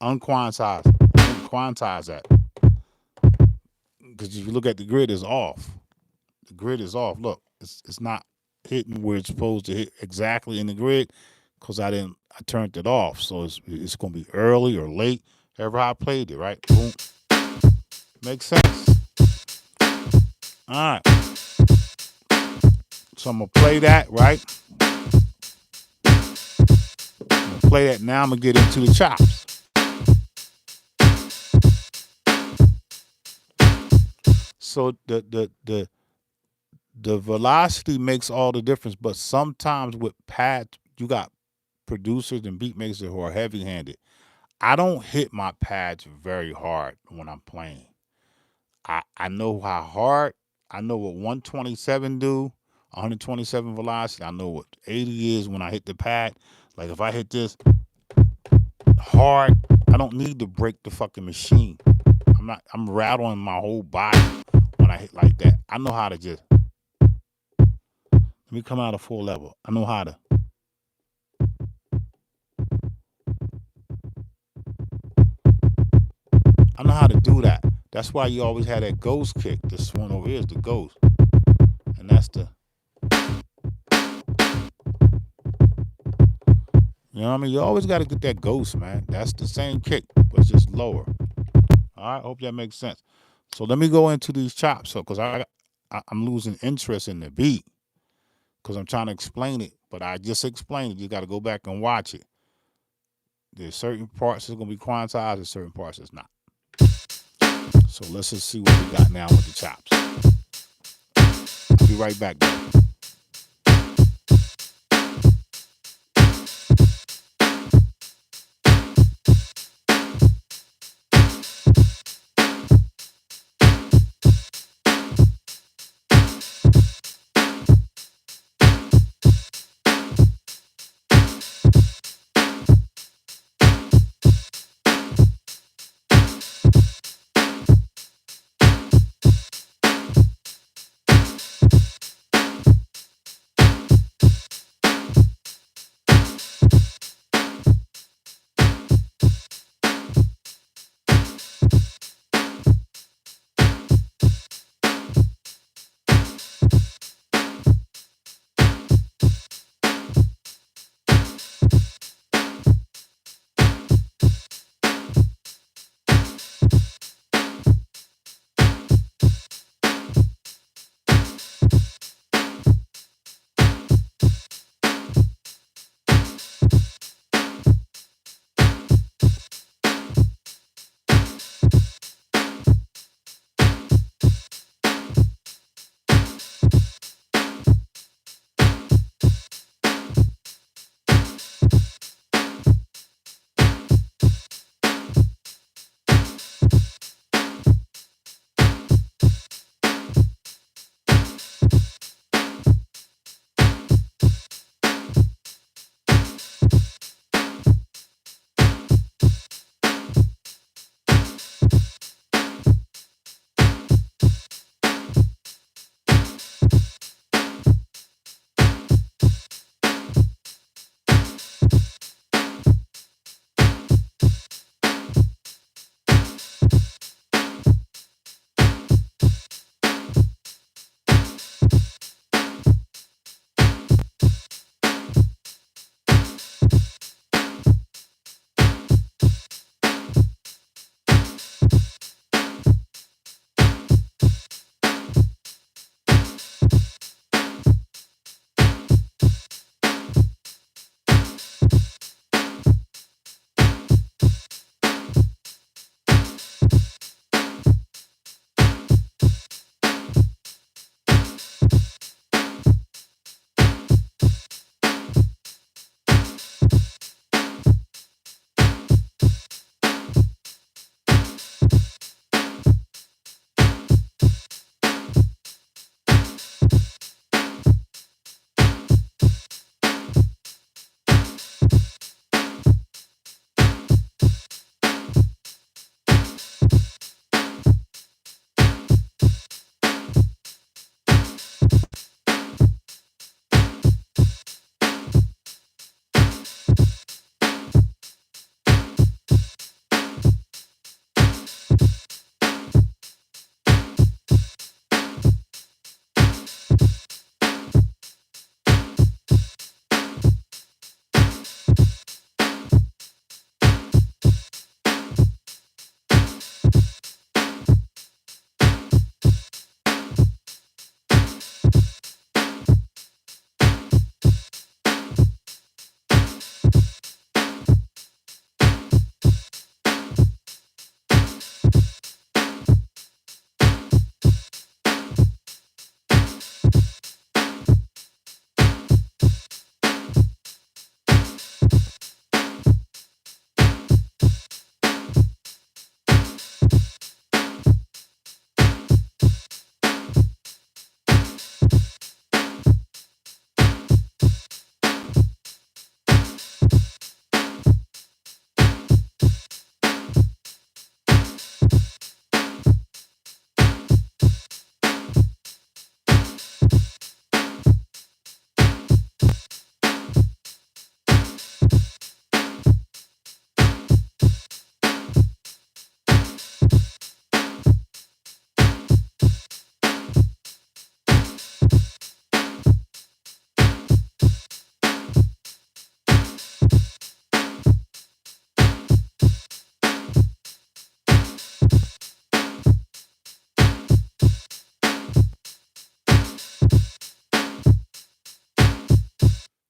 Unquantized. Unquantize that. Because if you look at the grid, it's off. The grid is off. Look, it's not hitting where it's supposed to hit exactly in the grid because I turned it off. So it's gonna be early or late, however I played it, right? Boom. Makes sense. All right. So I'm gonna play that, right? I'm gonna play that. Now I'm gonna get into the chops. So the velocity makes all the difference, but sometimes with pads, you got producers and beat makers who are heavy handed. I don't hit my pads very hard when I'm playing. I know how hard. I know what 127 do, 127 velocity. I know what 80 is when I hit the pad. Like if I hit this hard, I don't need to break the fucking machine. I'm rattling my whole body when I hit like that. I know how to just let me come out of full level. I know how to. I know how to do that. That's why you always had that ghost kick. This one over here is the ghost, and that's the. You know what I mean? You always got to get that ghost, man. That's the same kick, but it's just lower. All right, hope that makes sense. So let me go into these chops, so because I'm losing interest in the beat because I'm trying to explain it, but I just explained it. You got to go back and watch it. There's certain parts that's gonna be quantized, and certain parts that's not. So let's just see what we got now with the chops. I'll be right back, guys.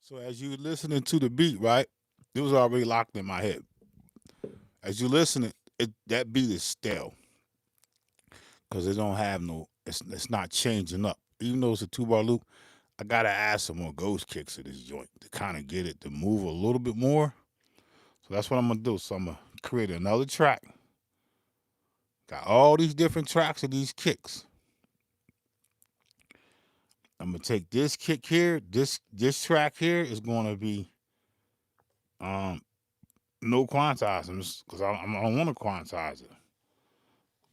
So as you listening to the beat, right? It was already locked in my head. As you listening, that beat is stale because it don't have no. It's not changing up. Even though it's a 2 bar loop, I gotta add some more ghost kicks to this joint to kind of get it to move a little bit more. So that's what I'm gonna do. So I'm gonna create another track. Got all these different tracks of these kicks. I'm gonna take this kick here. This track here is gonna be um no quantizing because I don't want to quantize it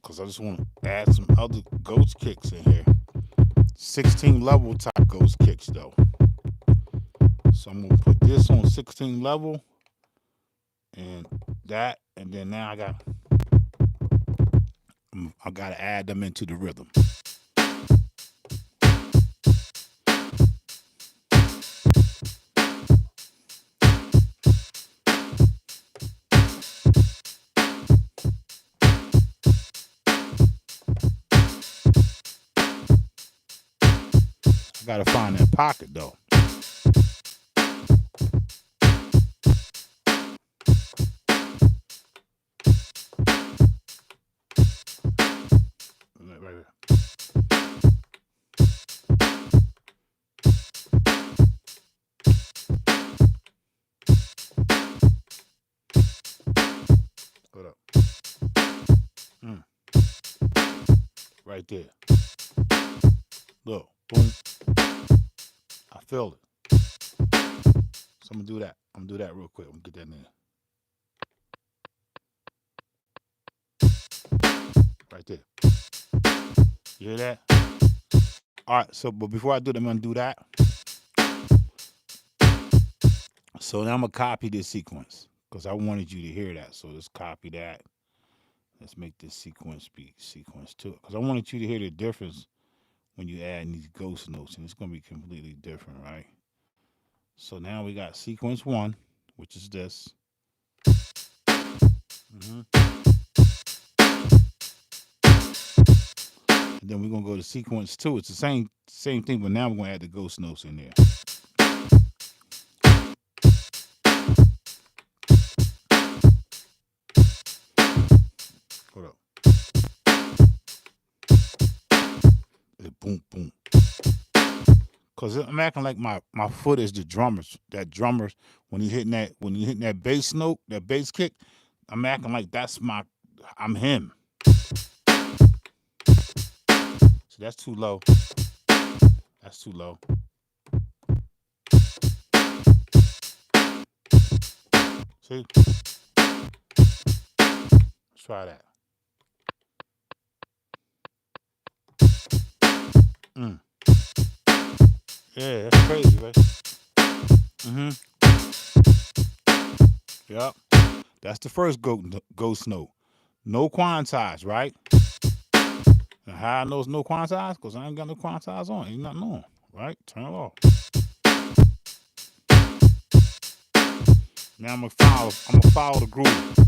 because I just want to add some other ghost kicks in here. 16 level type ghost kicks though. So I'm gonna put this on 16 level and that, and then now I gotta add them into the rhythm. I gotta find that pocket though. Right here. Hold up. Mm. Right there. Look, boom. I feel it. So I'm gonna do that. I'm gonna do that real quick. I'm gonna get that in. Right there. You hear that? All right. So, but before I do that, I'm gonna do that. So now I'm gonna copy this sequence because I wanted you to hear that. So let's copy that. Let's make this sequence be sequence 2 because I wanted you to hear the difference when you add these ghost notes, and it's gonna be completely different, right? So now we got sequence 1, which is this. Mm-hmm. And then we're gonna go to sequence 2. It's the same thing, but now we're gonna add the ghost notes in there. Hold up. Boom, boom. Cause I'm acting like my foot is the drummers. That drummers when he hitting that bass note, that bass kick, I'm acting like I'm him. So that's too low. That's too low. See? Let's try that. Mm. Yeah, that's crazy, right? Mm-hmm. Yep. That's the first ghost note. No quantize, right? And how I know it's no quantize? Because I ain't got no quantize on. Ain't nothing on. Right? Turn it off. Now I'm gonna follow the groove.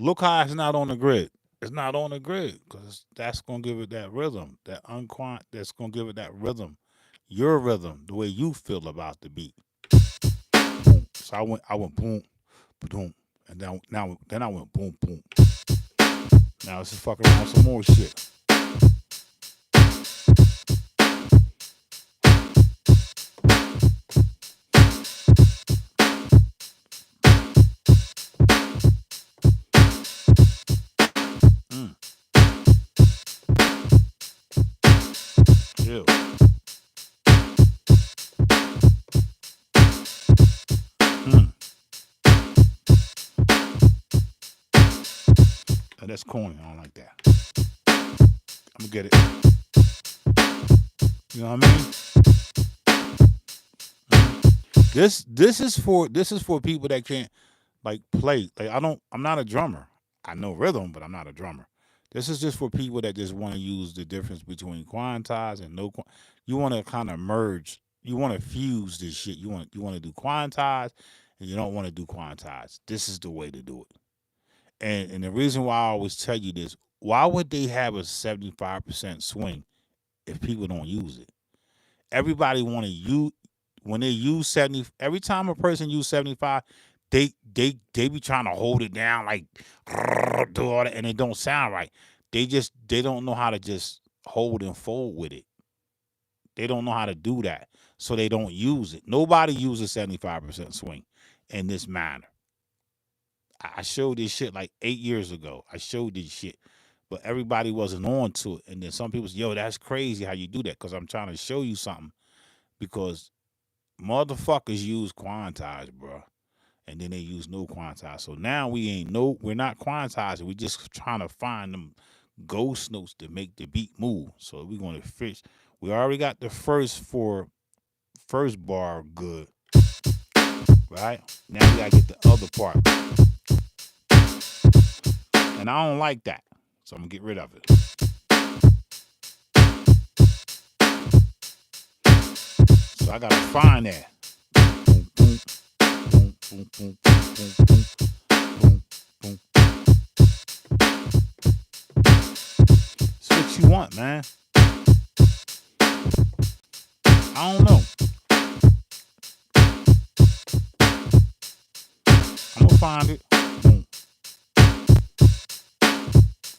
Look how it's not on the grid. It's not on the grid because that's gonna give it that rhythm. That's gonna give it that rhythm. Your rhythm, the way you feel about the beat. Boom. So I went boom, boom, and then I went boom, boom. Now let's just fuck around with some more shit. Mm. Ew. Mm. Now that's corny. I don't like that. I'm gonna get it. You know what I mean? This is for people that can't like play. Like I'm not a drummer. I know rhythm, but I'm not a drummer. This is just for people that just want to use the difference between quantize and no. You want to kind of merge. You want to fuse this shit. You want to do quantize, and you don't want to do quantize. This is the way to do it. And the reason why I always tell you this: why would they have a 75% swing if people don't use it? Everybody want to use. when they use 70, every time a person use 75, they be trying to hold it down like do all that, and it don't sound right. They don't know how to just hold and fold with it. They don't know how to do that, so they don't use it. Nobody uses 75% swing in this manner. I showed this shit like 8 years ago. I showed this shit, but everybody wasn't on to it. And then some people say, "Yo, that's crazy how you do that," because I'm trying to show you something. Because motherfuckers use quantize, bro, and then they use no quantize. So now we're not quantizing. We just trying to find them ghost notes to make the beat move. So we're gonna fish. We already got the first bar good, right? Now we gotta get the other part, and I don't like that, so I'm gonna get rid of it. So I gotta find that. Boom, boom, boom, boom, boom, boom, boom, boom, boom. It's what you want, man. I don't know. I'm gonna find it. Boom.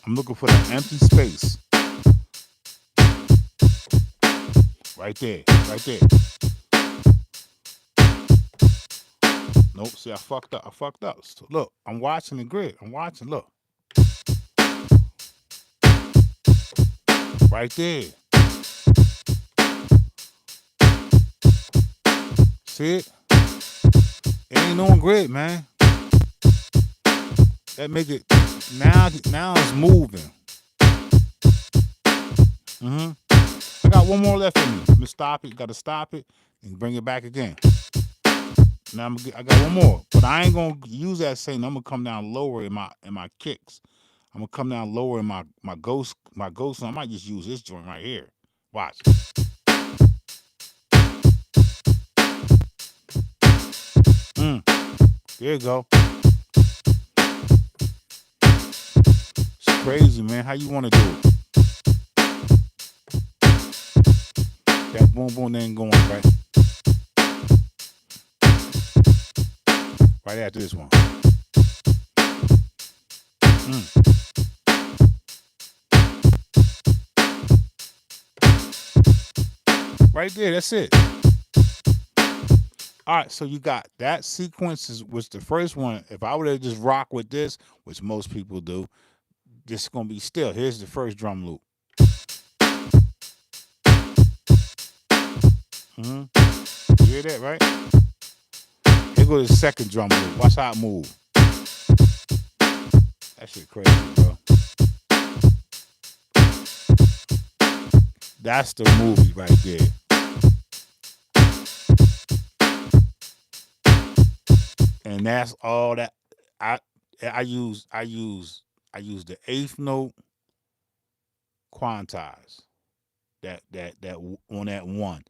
I'm looking for that empty space. Right there. Right there. Nope. See, I fucked up. So look, I'm watching the grid. Look. Right there. See it? It ain't on grid, man. That make it now it's moving. I got one more left in me. Let me stop it. Gotta stop it and bring it back again. Now I got one more, but I ain't gonna use that same. I'm gonna come down lower in my kicks. I'm gonna come down lower in my ghost. I might just use this joint right here. Watch. There you go. It's crazy, man. How you want to do it? That boom boom ain't going right. Right after this one. Right there, that's it. All right, so you got that sequence was the first one. If I would have just rock with this, which most people do, this is gonna be still. Here's the first drum loop. You hear that, right? Here goes the second drum loop. Watch how it move. That shit crazy, bro. That's the movie right there. And that's all that I use the eighth note quantize. That on that one.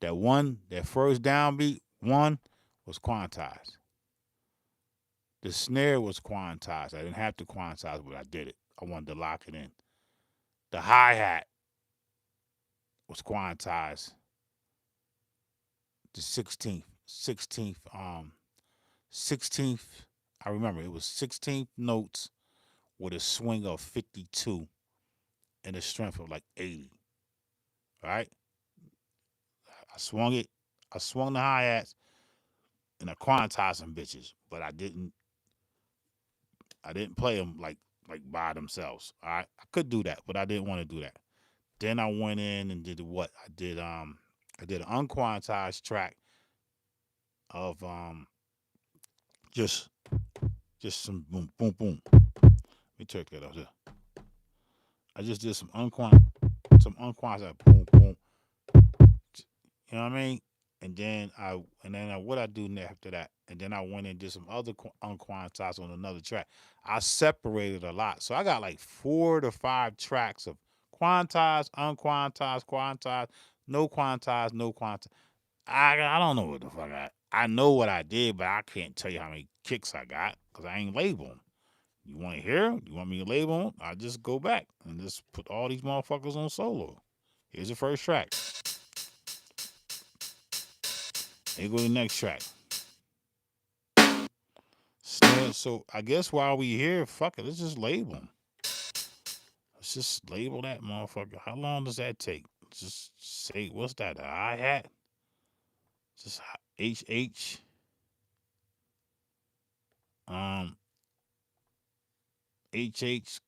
That first downbeat one was quantized. The snare was quantized. I didn't have to quantize, but I did it. I wanted to lock it in. The hi-hat was quantized. The 16th, I remember it was 16th notes with a swing of 52 and a strength of like 80. All right? I swung it. I swung the hi-hats and I quantized them bitches, but I didn't play them like by themselves. All right? I could do that, but I didn't want to do that. Then I went in and did what? I did an unquantized track of just some boom boom boom. Let me check that out here. I just did some unquantized boom boom. You know what I mean? And then what I do after that, and then I went and did some other unquantized on another track. I separated a lot, so I got like 4 to 5 tracks of quantized, unquantized, quantized, no quantized, no quantized. I don't know what the fuck I know what I did, but I can't tell you how many kicks I got because I ain't labeled them. You want to hear? You want me to label them? I just go back and just put all these motherfuckers on solo. Here's the first track. Here go the next track. Snare. So I guess while we here, fuck it, let's just label them. Let's just label that motherfucker. How long does that take? Just say, what's that? A hi-hat? Just HH. Um, HH.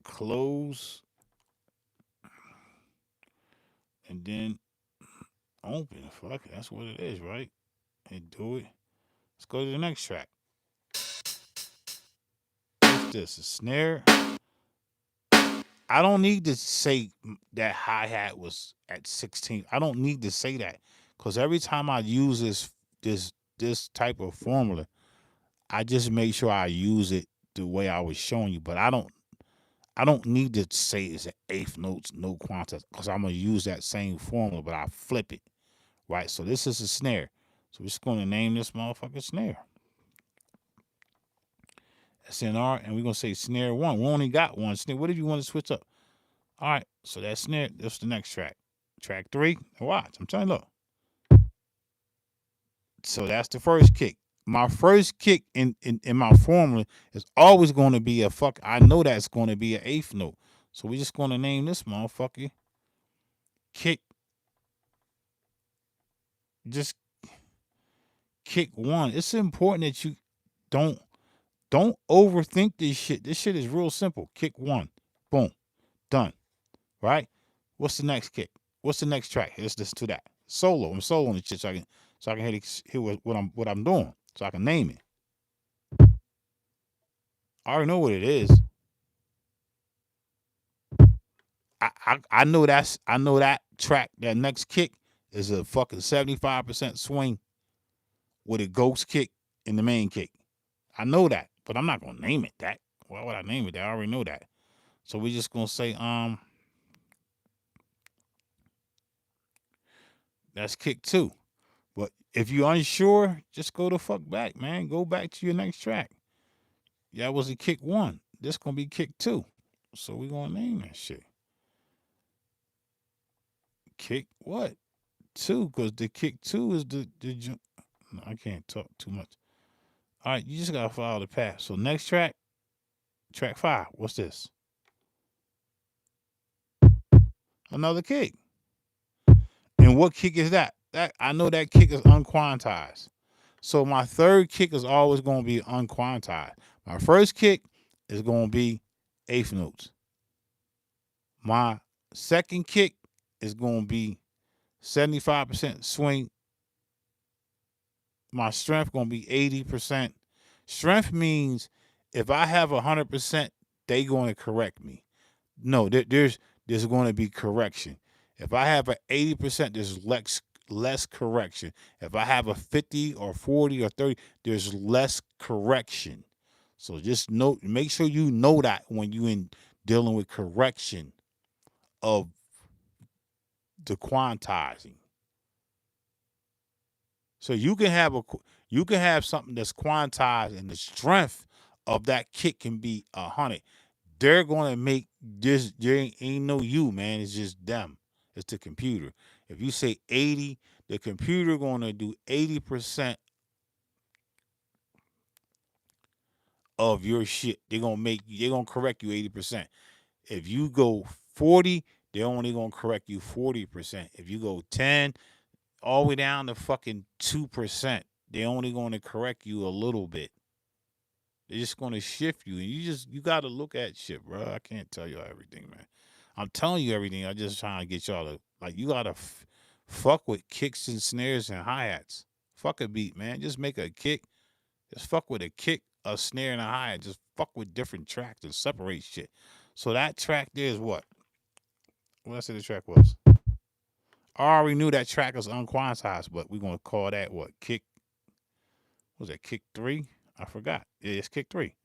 Close. And then open. Fuck it. That's what it is, right? And do it. Let's go to the next track. What's this? A snare? I don't need to say that hi-hat was at 16. I don't need to say that. Because every time I use this type of formula, I just make sure I use it the way I was showing you. But I don't need to say it's an eighth notes, no quantas, because I'm gonna use that same formula, but I flip it. Right? So this is a snare. So we're just gonna name this motherfucker snare. SNR, and we're gonna say snare one. We only got one snare. What if you want to switch up? All right, so that snare, that's the next track. Track 3, watch. I'm telling you, look. So that's the first kick. My first kick in my formula is always going to be a fuck. I know that's going to be an eighth note. So we're just going to name this motherfucker kick. Just kick 1. It's important that you don't overthink this shit. This shit is real simple. Kick 1. Boom. Done. Right? What's the next kick? What's the next track? Let's listen to that. Solo. I'm soloing the shit so I can hear what I'm doing. So I can name it. I already know what it is. I know that track, that next kick is a fucking 75% swing with a ghost kick in the main kick. I know that, but I'm not gonna name it that. Why would I name it that? I already know that. So we're just gonna say that's kick 2. But if you're unsure, just go the fuck back, man. Go back to your next track. That was a kick 1. This gonna be kick 2. So we're gonna name that shit. Kick what? 2, because the kick 2 is the no, I can't talk too much. All right, you just gotta follow the path. So next track, track 5. What's this? Another kick. And what kick is that? That I know that kick is unquantized. So my third kick is always gonna be unquantized. My first kick is gonna be eighth notes. My second kick is gonna be 75% swing. My strength gonna be 80%. Strength means if I have 100%, they gonna correct me. No, there's going to be correction. If I have an 80%, there's less correction. If I have a 50 or 40 or 30, there's less correction. So just make sure you know that when you in dealing with correction of the quantizing. So you can have something that's quantized and the strength of that kick can be 100. They're gonna make this. There ain't no you, man. It's just them. It's the computer. If you say 80, the computer gonna do 80% of your shit. They're gonna correct you 80%. If you go 40, they're only gonna correct you 40%. If you go 10, all the way down to fucking 2%, they're only gonna correct you a little bit. They're just gonna shift you, and you gotta look at shit, bro. I can't tell you everything, man. I'm telling you everything. I'm just trying to get y'all to you gotta fuck with kicks and snares and hi hats. Fuck a beat, man. Just make a kick. Just fuck with a kick, a snare, and a hi hat. Just fuck with different tracks and separate shit. So that track there is what? What I said the track was. I already knew that track was unquantized, but we're gonna call that what? Kick. What was that kick 3? I forgot. Yeah, it's kick 3.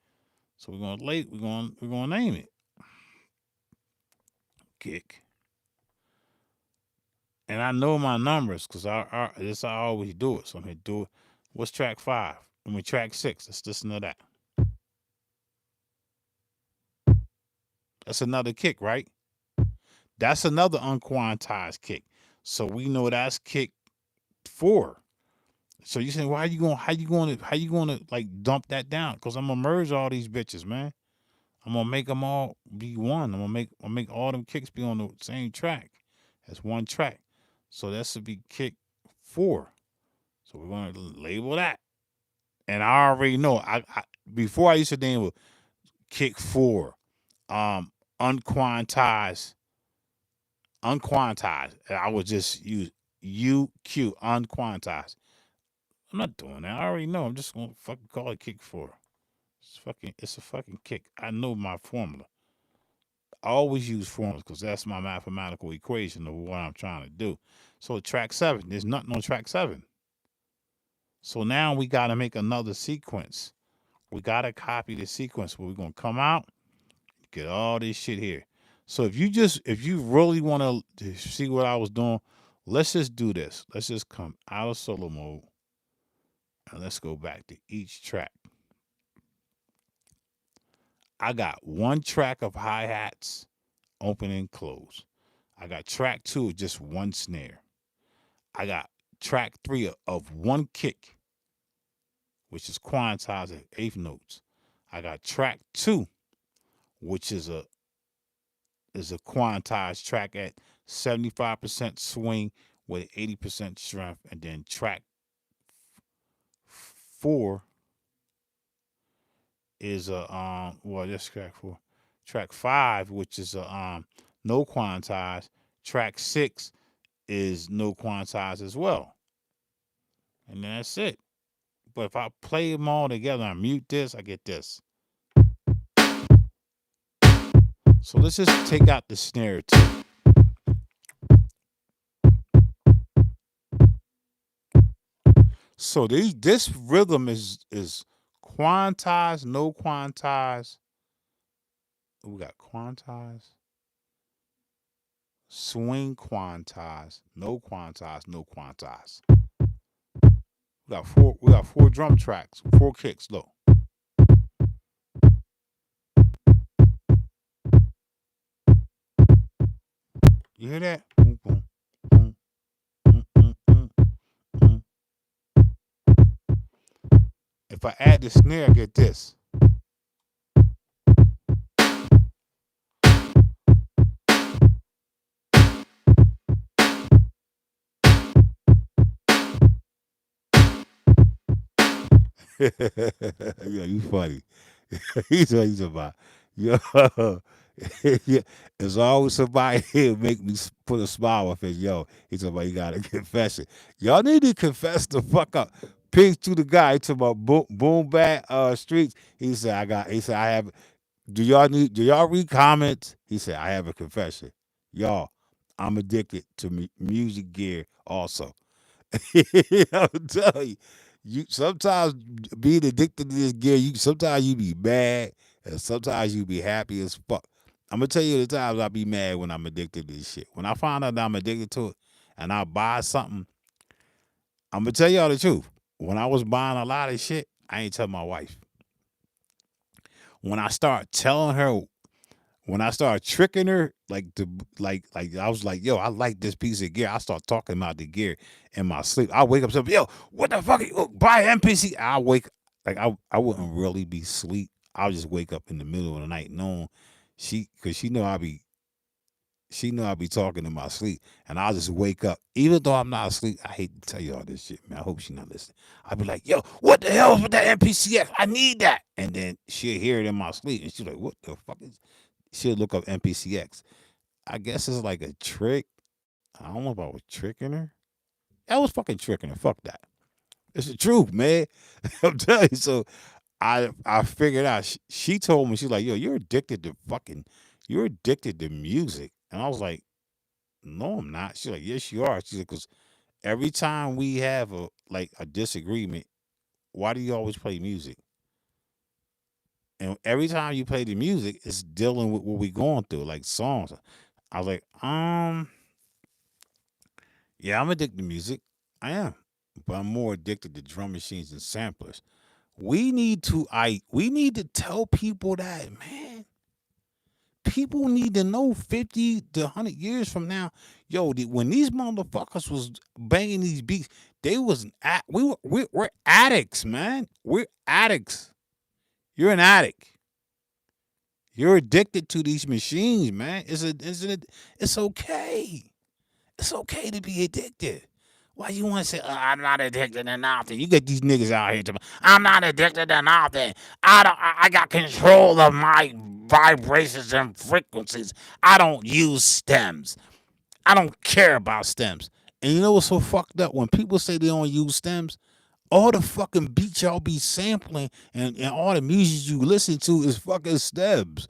So we're gonna name it kick. And I know my numbers because I always do it. So I'm gonna do it. What's track 5? Track 6. Let's listen to that. That's another kick, right? That's another unquantized kick. So we know that's kick 4. So you saying, why you going? How you going to like dump that down? Because I'm gonna merge all these bitches, man. I'm gonna make them all be one. I'll make all them kicks be on the same track. That's one track. So that should be kick 4. So we're gonna label that. And I already know. I before I used to name it kick 4, unquantized, unquantized. I would just use UQ, unquantized. I'm not doing that. I already know. I'm just gonna fucking call it kick 4. It's a fucking kick. I know my formula. I always use formulas because that's my mathematical equation of what I'm trying to do. So track 7, there's nothing on track 7. So now we got to make another sequence. We got to copy the sequence where we're going to come out, get all this shit here. So if you really want to see what I was doing, let's just do this. Let's just come out of solo mode and let's go back to each track. I got one track of hi-hats, open and close. I got track 2 of just one snare. I got track 3 of one kick, which is quantized at eighth notes. I got track 2, which is a quantized track at 75% swing with 80% strength, and then track 4 is a well, that's track 4. Track 5, which is a no quantized. Track 6 is no quantized as well, and that's it. But if I play them all together and mute this, I get this. So let's just take out the snare too. So this rhythm is quantized, no quantized. We got quantized, swing quantized, no quantized, no quantized. We got 4 drum tracks, 4 kicks. Look. You hear that? Boom, boom, boom, boom. If I add the snare, I get this. Yeah, you funny. He's about. Yo, yeah, there's always somebody here make me put a smile on his. Yo, he's about, you got to confess it. Y'all need to confess the fuck up. Pigs to the guy. He talking about boom back streets. He said I have. Do y'all read comments? He said I have a confession. Y'all, I'm addicted to music gear also. I'm telling you, you sometimes being addicted to this gear, sometimes you be mad and sometimes you be happy as fuck. I'm gonna tell you the times I be mad when I'm addicted to this shit. When I find out that I'm addicted to it and I buy something, I'm gonna tell y'all the truth. When I was buying a lot of shit, I ain't tell my wife. When I start telling her, when I started tricking her, like I was like, yo, I like this piece of gear. I start talking about the gear in my sleep. I wake up saying, yo, what the fuck? Buy MPC. I wake like I wouldn't really be asleep. I'll just wake up in the middle of the night knowing cause she know I be talking in my sleep, and I'll just wake up. Even though I'm not asleep, I hate to tell you all this shit, man. I hope she not listening. I'll be like, yo, what the hell is with that MPCX? I need that. And then she'll hear it in my sleep, and she's like, what the fuck is, she'll look up MPCX. I guess it's like a trick. I don't know if I was tricking her. I was fucking tricking her. Fuck that. It's the truth, man. I'm telling you. So I figured out. She told me, she's like, yo, you're addicted to music. And I was like, no, I'm not. She's like, yes, you are. She's like, because every time we have a disagreement, why do you always play music? And every time you play the music, it's dealing with what we going through, like songs. I was like, yeah, I'm addicted to music. I am. But I'm more addicted to drum machines and samplers. We need to tell people that, man. People need to know 50 to 100 years from now, yo, when these motherfuckers was banging these beats, they was we're addicts, man. We're addicts. You're an addict. You're addicted to these machines, man. Isn't it? It's okay. It's okay to be addicted. Why you want to say, I'm not addicted to nothing? You get these niggas out here talking, I'm not addicted to nothing. I got control of my vibrations and frequencies. I don't use stems. I don't care about stems. And you know what's so fucked up? When people say they don't use stems, all the fucking beats y'all be sampling and all the music you listen to is fucking stems.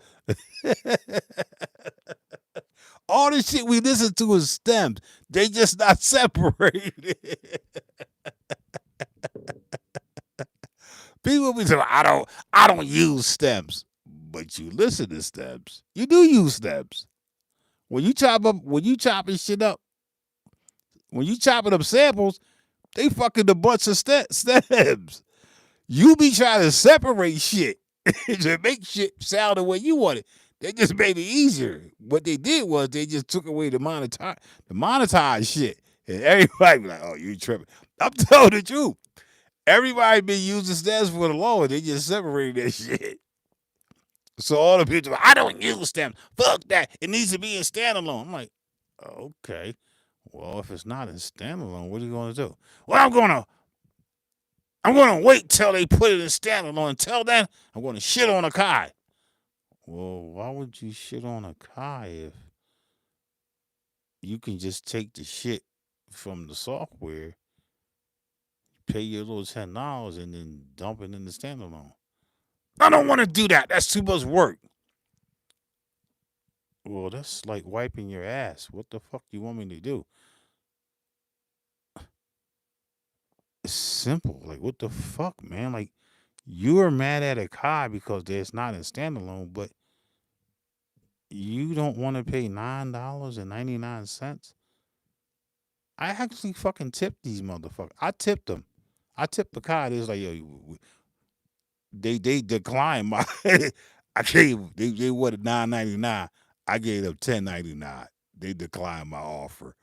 All the shit we listen to is stems. They just not separated. People be saying, I don't use stems. But you listen to stems. You do use stems. When you chopping shit up, when you chopping up samples, they fucking a bunch of stems. You be trying to separate shit to make shit sound the way you want it. They just made it easier. What they did was they just took away the monetize shit. And everybody be like, oh, you tripping. I'm telling the truth. Everybody been using stems for the law. They just separated that shit. So all the people, I don't use stems. Fuck that. It needs to be in standalone. I'm like, okay. Well, if it's not in standalone, what are you going to do? Well, I'm gonna wait till they put it in standalone. Until then, I'm gonna shit on Akai. Well, why would you shit on Akai if you can just take the shit from the software, pay your little $10, and then dump it in the standalone? I don't want to do that. That's too much work. Well, that's like wiping your ass. What the fuck you want me to do? It's simple. Like, what the fuck, man? Like, you are mad at Akai because it's not in standalone, but you don't want to pay $9.99. I actually fucking tipped these motherfuckers. I tipped them. I tipped the car. They was like, yo, they declined my. I gave they wanted $9.99. I gave them $10.99. They declined my offer.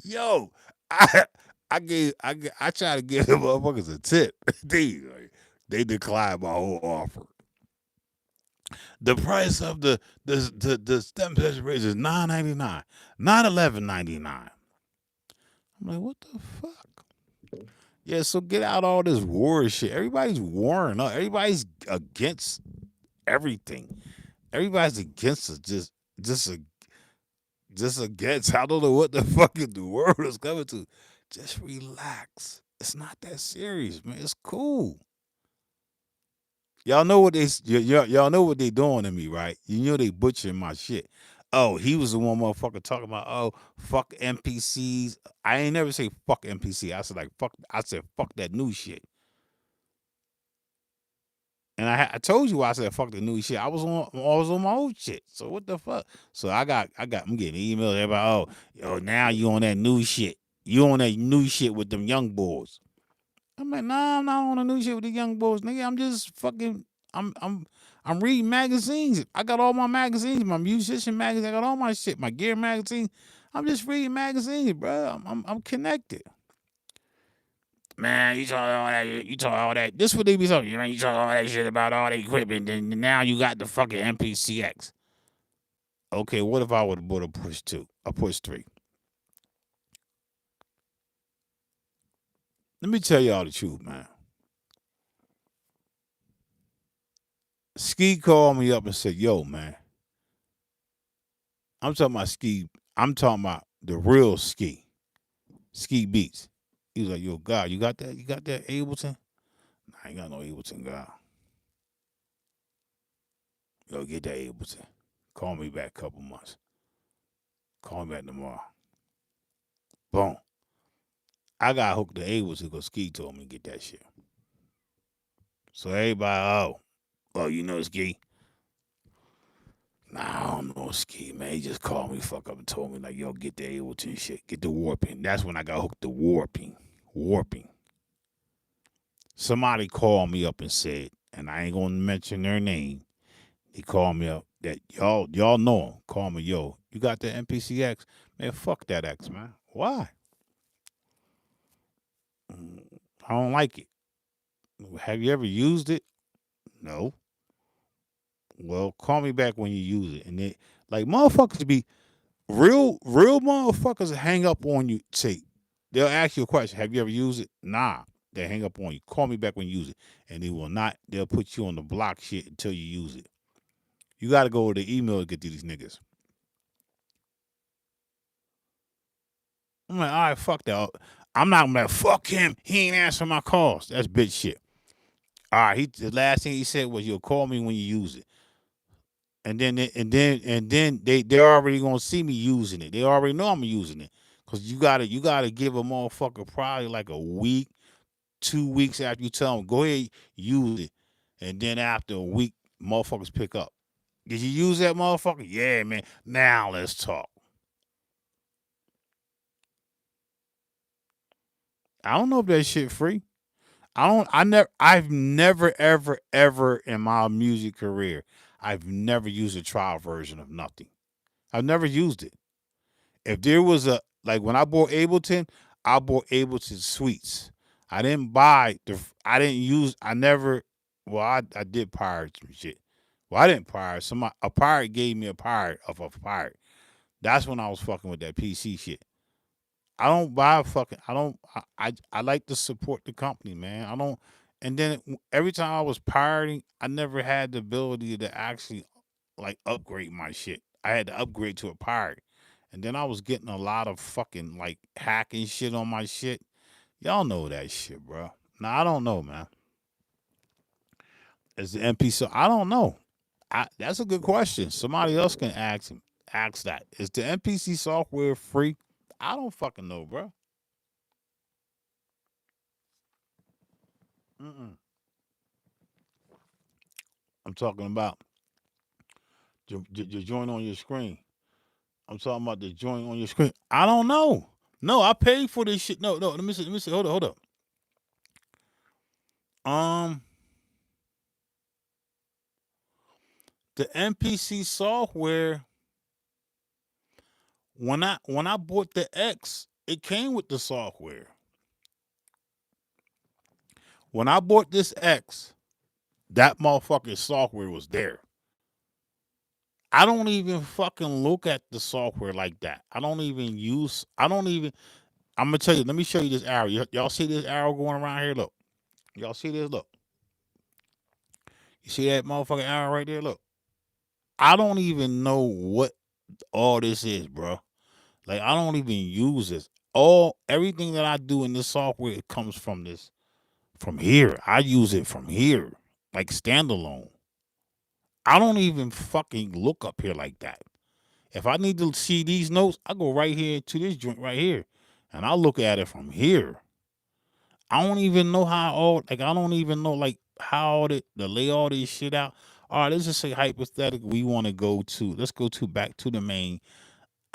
Yo, I I try to give them motherfuckers a tip. They declined my whole offer. The price of the stem cell raise is $9.99, not $11.99. I'm like, what the fuck? Yeah, so get out all this war shit. Everybody's warring up. Everybody's against everything. Everybody's against us. Just against. I don't know what the fucking the world is coming to. Just relax. It's not that serious, man. It's cool. Y'all know what y'all know what they doing to me, right? You know they butchering my shit. Oh, he was the one motherfucker talking about, oh, fuck NPCs. I ain't never say fuck NPC. I said like fuck. I said fuck that new shit. And I told you why I said fuck the new shit. I was on my old shit. So what the fuck? So I'm getting emails about, oh, yo, now you on that new shit. You on that new shit with them young boys. I'm like, nah, I'm not on the new shit with the young boys, nigga. I'm just fucking. I'm reading magazines. I got all my magazines, my musician magazine. I got all my shit, my gear magazine. I'm just reading magazines, bro. I'm connected. Man, you talk all that. You talk all that. This what they be talking. Man, you talk all that shit about all the equipment, and now you got the fucking MPC X. Okay, what if I would have bought a push 2, a push 3? Let me tell y'all the truth, man. Ski called me up and said, yo, man, I'm talking about Ski. I'm talking about the real Ski Beats. He was like, yo, God, you got that? You got that Ableton? Nah, I ain't got no Ableton, God. Yo, get that Ableton. Call me back a couple months. Call me back tomorrow. Boom. I got hooked to Ableton because Ski told me to get that shit. So everybody, oh, you know Ski? Nah, I don't know Ski, man. He just called me, fuck up, and told me, like, yo, get the Ableton shit. Get the warping. That's when I got hooked to warping. Warping. Somebody called me up and said, and I ain't gonna mention their name. He called me up that y'all know him. Call me, yo, you got the MPC X? Man, fuck that X, man. Why? I don't like it. Have you ever used it? No. Well, call me back when you use it. And they like motherfuckers be real motherfuckers hang up on you. Say they'll ask you a question. Have you ever used it? Nah. They hang up on you. Call me back when you use it. And they will not. They'll put you on the block shit until you use it. You got to go to the email to get to these niggas. I'm like, all right, fuck that. I'm not gonna fuck him. He ain't answering my calls. That's bitch shit. All right, the last thing he said was, "You'll call me when you use it." And then they're already gonna see me using it. They already know I'm using it. Cause you gotta give a motherfucker probably like a week, 2 weeks after you tell them go ahead use it, and then after a week, motherfuckers pick up. Did you use that motherfucker? Yeah, man. Now let's talk. I don't know if that shit free. I've never ever in my music career, I've never used a trial version of nothing. I've never used it. If there was a like when I bought Ableton, I bought Ableton Suites. I didn't buy the. I didn't use. I never. Well, I did pirate some shit. Well, I didn't pirate. A pirate gave me a pirate of a pirate. That's when I was fucking with that PC shit. I don't buy fucking. I don't. I like to support the company, man. I don't. And then every time I was pirating, I never had the ability to actually like upgrade my shit. I had to upgrade to a pirate. And then I was getting a lot of fucking like hacking shit on my shit. Y'all know that shit, bro. Now I don't know, man. Is the MPC? I don't know. That's a good question. Somebody else can ask that. Is the MPC software free? I don't fucking know, bro. Mm-mm. I'm talking about the joint on your screen. I'm talking about the joint on your screen. I don't know. No, I paid for this shit. No, no. Let me see. Let me see. Hold up. Hold up. Um, the MPC software. When I bought the X, it came with the software. When I bought this X, that motherfucking software was there. I don't even fucking look at the software like that. I don't even use. I don't even. I'm gonna tell you. Let me show you this arrow. Y'all see this arrow going around here? Look. Y'all see this? Look. You see that motherfucking arrow right there? Look. I don't even know what all this is, bro. Like I don't even use this. All everything that I do in this software it comes from here. I use it from here, like standalone. I don't even fucking look up here like that. If I need to see these notes, I go right here to this joint right here, and I look at it from here. I don't even know how all like I don't even know like how to lay all this shit out. All right, let's just say hypothetically we want to go to let's go to back to the main.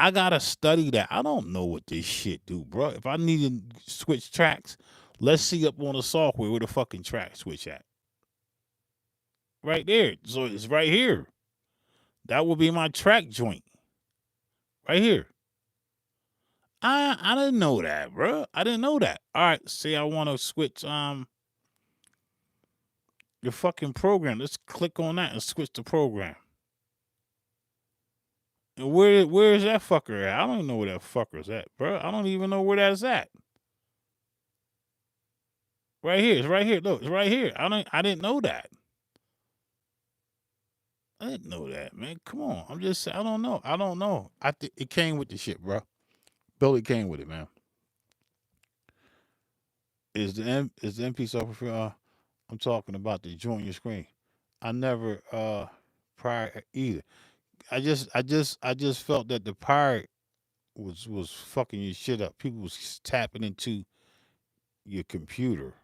I gotta study that. I don't know what this shit do, bro. If I need to switch tracks, let's see up on the software where the fucking track switch at. Right there. So it's right here. That would be my track joint. Right here. I didn't know that, bro. I didn't know that. All right, say I want to switch your fucking program. Let's click on that and switch the program. And where is that fucker at? I don't even know where that fucker's at, bro. I don't even know where that's at. Right here. It's right here. Look, it's right here. I didn't know that. I didn't know that, man. Come on. I'm just saying, I don't know. I don't know. It came with the shit, bro. Billy came with it, man. Is the MP software? I'm talking about the joint your screen. I never prior either. I just felt that the pirate was fucking your shit up. People was tapping into your computer.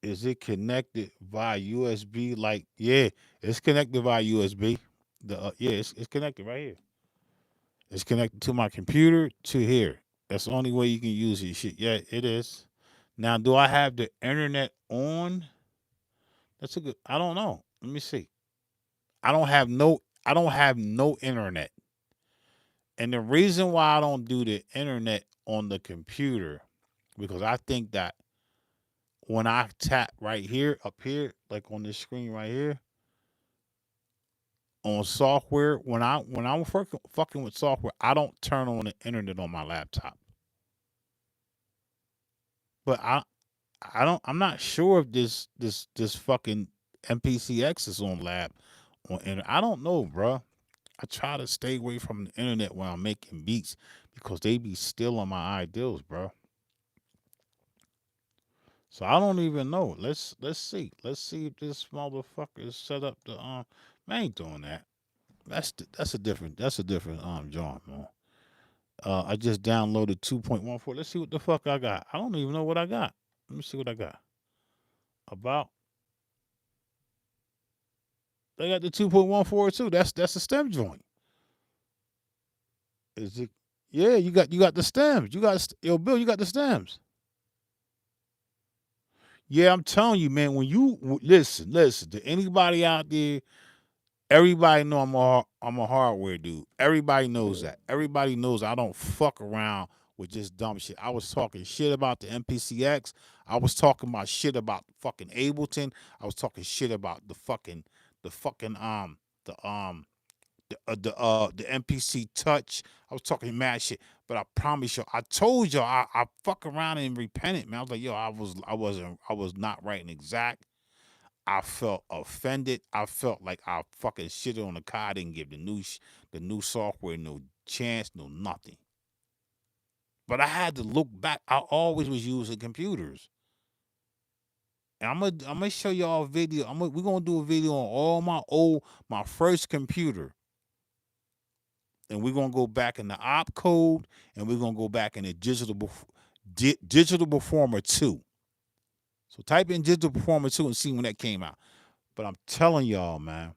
Is it connected via USB? Like, yeah, it's connected via USB. Yeah, it's connected right here. It's connected to my computer to here. That's the only way you can use it. Shit, yeah, it is. Now, do I have the internet on? That's a good. I don't know. Let me see. I don't have no. I don't have no internet, and the reason why I don't do the internet on the computer because I think that when I tap right here, up here, like on this screen right here, on software, when I'm fucking with software, I don't turn on the internet on my laptop. But I'm not sure if this fucking MPC X is on lab on internet. I don't know, bro. I try to stay away from the internet when I'm making beats because they be stealing my ideals, bro. So I don't even know. Let's see. Let's see if this motherfucker is set up to I ain't doing that. That's a different joint, man. I just downloaded 2.14. Let's see what the fuck I got. I don't even know what I got. Let me see what I got. About they got the 2.14 too. That's a stem joint. Is it? Yeah, you got the stems. Yo, Bill, you got the stems. Yeah, I'm telling you, man. When you listen to anybody out there, everybody know I'm a hardware dude. Everybody knows that. Everybody knows I don't fuck around with just dumb shit. I was talking shit about the MPCX. I was talking about shit about fucking Ableton. I was talking shit about the fucking the MPC Touch. I was talking mad shit, but I promise you, I told you I fuck around and repented, man. I was like, yo, I was not right and exact. I felt offended. I felt like I fucking shitted on the car. I didn't give the new software no chance, no nothing. But I had to look back. I always was using computers. And I'm gonna show y'all a video. We're gonna do a video on all my first computer. And we're gonna go back in the op code and we're gonna go back in the digital performer 2. So type in digital performer 2 and see when that came out. But I'm telling y'all, man,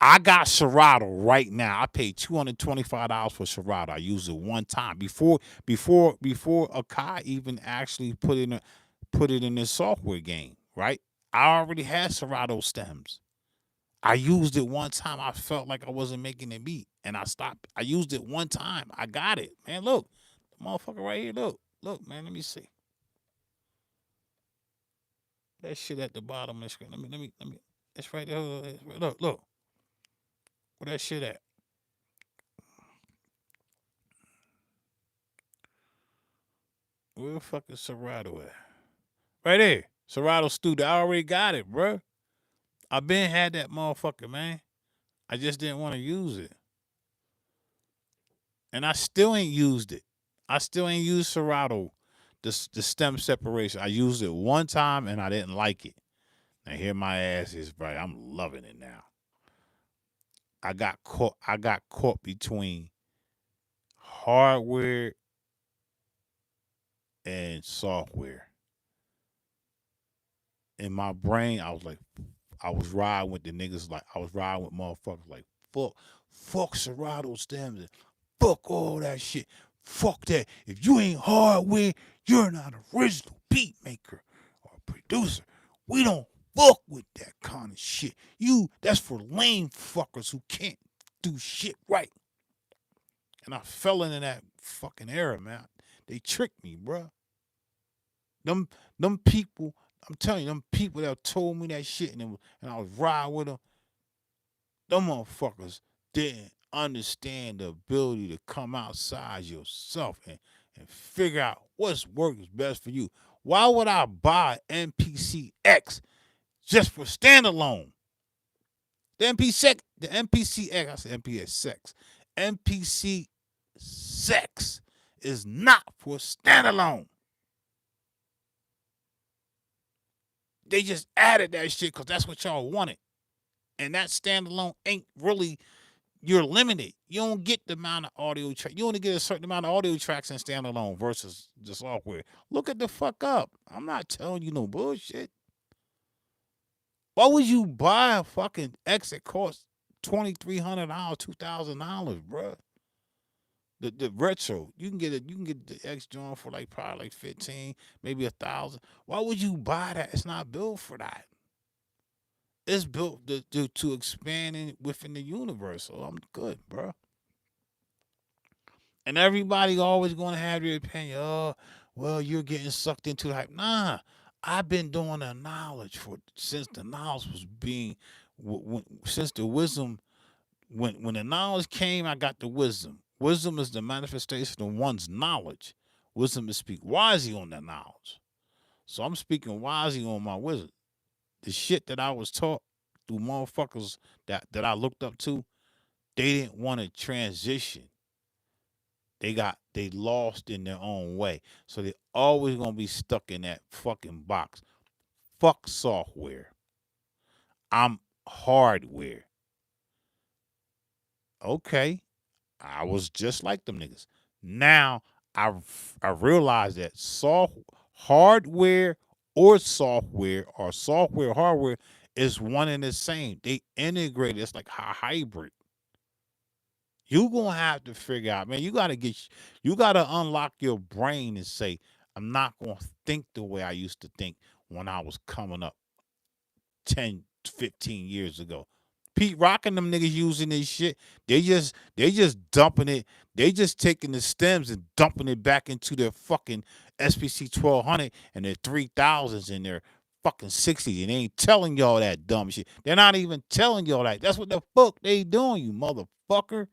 I got Serato right now. I paid $225 for Serato. I used it one time before Akai even actually put it in this software game, right? I already had Serato stems. I used it one time. I felt like I wasn't making a beat, and I stopped. I used it one time. I got it, man. Look, the motherfucker right here. Look, man. Let me see that shit at the bottom of the screen. Let me. It's right there. Look. Where that shit at? Where the fuck is Serato at? Right there. Serato Studio. I already got it, bro. I been had that motherfucker, man. I just didn't want to use it, and I still ain't used it. I still ain't used Serato, the stem separation. I used it one time and I didn't like it. Now here my ass is, right. I'm loving it now. I got caught. I got caught between hardware and software. In my brain, I was like, I was riding with the niggas like I was riding with motherfuckers like fuck Serato stems and fuck all that shit. Fuck that. If you ain't hardware, you're not an original beat maker or producer. We don't fuck with that kind of shit. That's for lame fuckers who can't do shit right. And I fell into that fucking era, man. They tricked me, bruh. Them them people, I'm telling you, them people that told me that shit and I was riding with them, them motherfuckers didn't understand the ability to come outside yourself and figure out what's works best for you. Why would I buy MPC X just for standalone? The MPC X, I said MPC X. MPC Sex is not for standalone. They just added that shit because that's what y'all wanted. And that standalone ain't really, you're limited. You don't get the amount of audio track. You only get a certain amount of audio tracks in standalone versus the software. Look at the fuck up. I'm not telling you no bullshit. Why would you buy a fucking X that costs $2,300, $2,000, bro? The retro, you can get the X joint for like probably like 15, maybe 1,000. Why would you buy that? It's not built for that. It's built to expand within the universe. So I'm good, bro. And everybody always going to have their opinion. Oh, well, you're getting sucked into the hype. Nah, I've been doing the knowledge for since the knowledge was being, since the wisdom. When the knowledge came, I got the wisdom. Wisdom is the manifestation of one's knowledge. Wisdom is speak wisely on that knowledge. So I'm speaking wisely on my wisdom. The shit that I was taught through motherfuckers that I looked up to, they didn't want to transition. They lost in their own way. So they always gonna be stuck in that fucking box. Fuck software. I'm hardware. Okay. I was just like them niggas. Now I realize that hardware or software hardware is one and the same. They integrate. It's like a hybrid. You gonna have to figure out, man. You gotta unlock your brain and say, I'm not gonna think the way I used to think when I was coming up 10, 15 years ago. Pete Rock and them niggas using this shit. They just dumping it. They just taking the stems and dumping it back into their fucking SPC 1200 and their 3000s and their fucking 60s. And they ain't telling y'all that dumb shit. They're not even telling y'all that. That's what the fuck they doing, you motherfucker.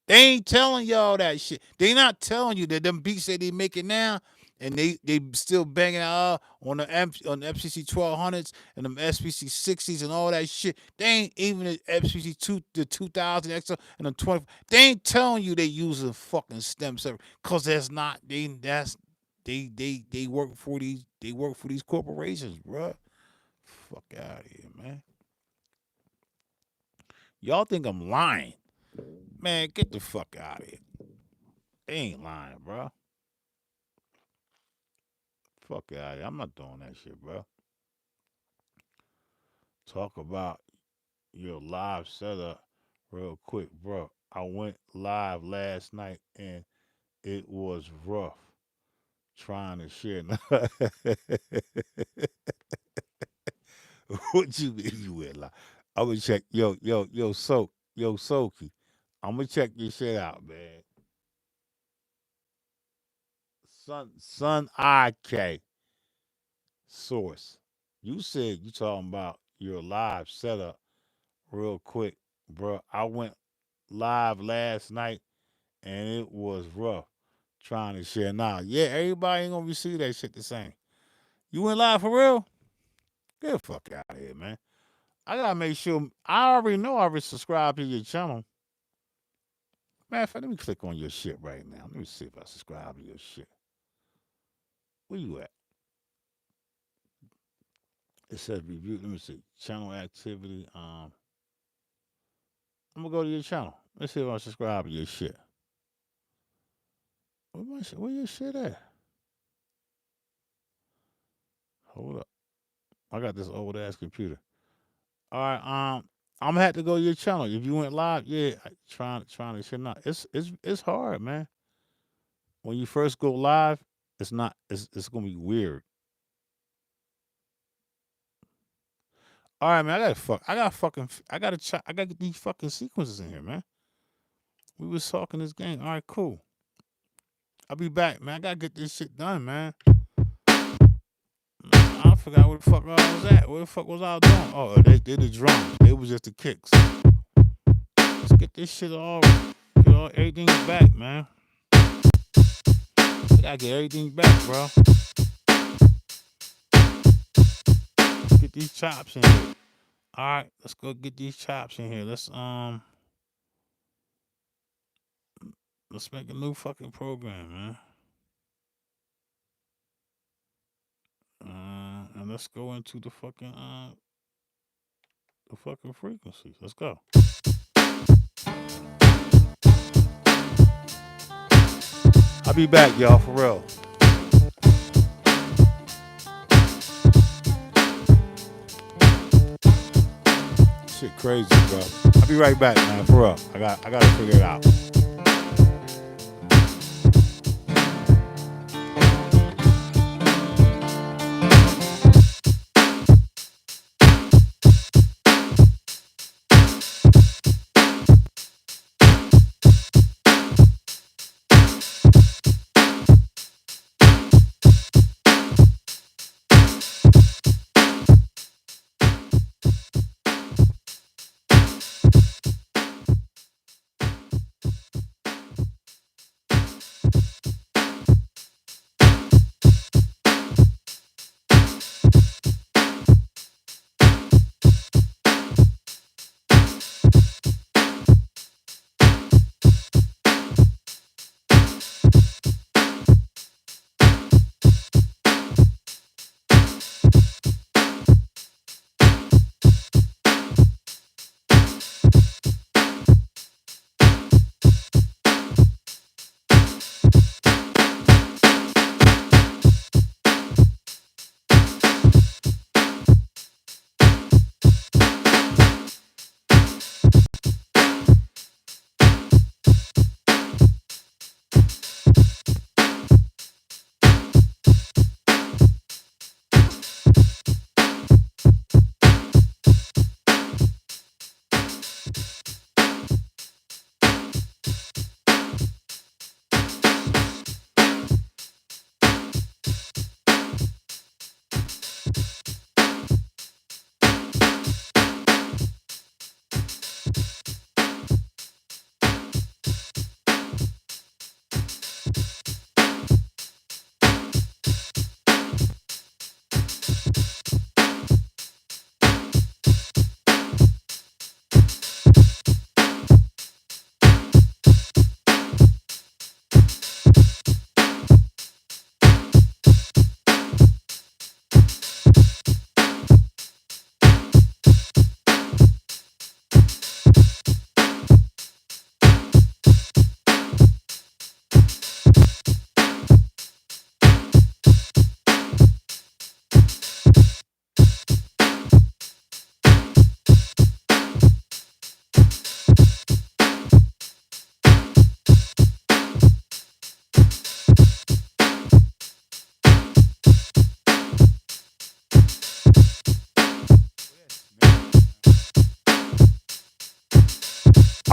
They ain't telling y'all that shit. They not telling you that them beats that they making now, and they still banging out on the FCC 1200s and them SPC 60s and all that shit. They ain't even the FCC 2000 XL and the 20. They ain't telling you they using fucking stem cell because that's not they work for these corporations, bro. Fuck out of here, man. Y'all think I'm lying? Man, get the fuck out of here. They ain't lying, bro. Fuck out of here. I'm not doing that shit, bro. Talk about your live setup real quick, bro. I went live last night and it was rough trying to share. What you mean you went live? I'm gonna check Soaky. I'm gonna check your shit out, man. Son IK source. You said you talking about your live setup real quick, bro. I went live last night and it was rough trying to share now. Yeah, everybody ain't gonna receive that shit the same. You went live for real? Get the fuck out of here, man. I gotta make sure I already know I already subscribed to your channel. Matter of fact, let me click on your shit right now. Let me see if I subscribe to your shit. Where you at? It says review. Let me see. Channel activity. I'm gonna go to your channel. Let's see if I subscribe to your shit. Where your shit at? Hold up. I got this old ass computer. All right. I'm gonna have to go to your channel. If you went live, yeah, trying to shit out. It's hard, man. When you first go live, it's not. It's gonna be weird. All right, man. I gotta get these fucking sequences in here, man. We was talking this game. All right, cool. I'll be back, man. I gotta get this shit done, man. I forgot where the fuck I was at. Where the fuck was I doing? Oh, they the drums. They was just the kicks. Let's get this shit everything back, man. We gotta get everything back, bro. Let's get these chops in here. All right, let's go get these chops in here. Let's make a new fucking program, man. And let's go into the fucking frequencies. Let's go. I'll be back, y'all, for real. Shit crazy, bro. I'll be right back, man, for real. I gotta figure it out.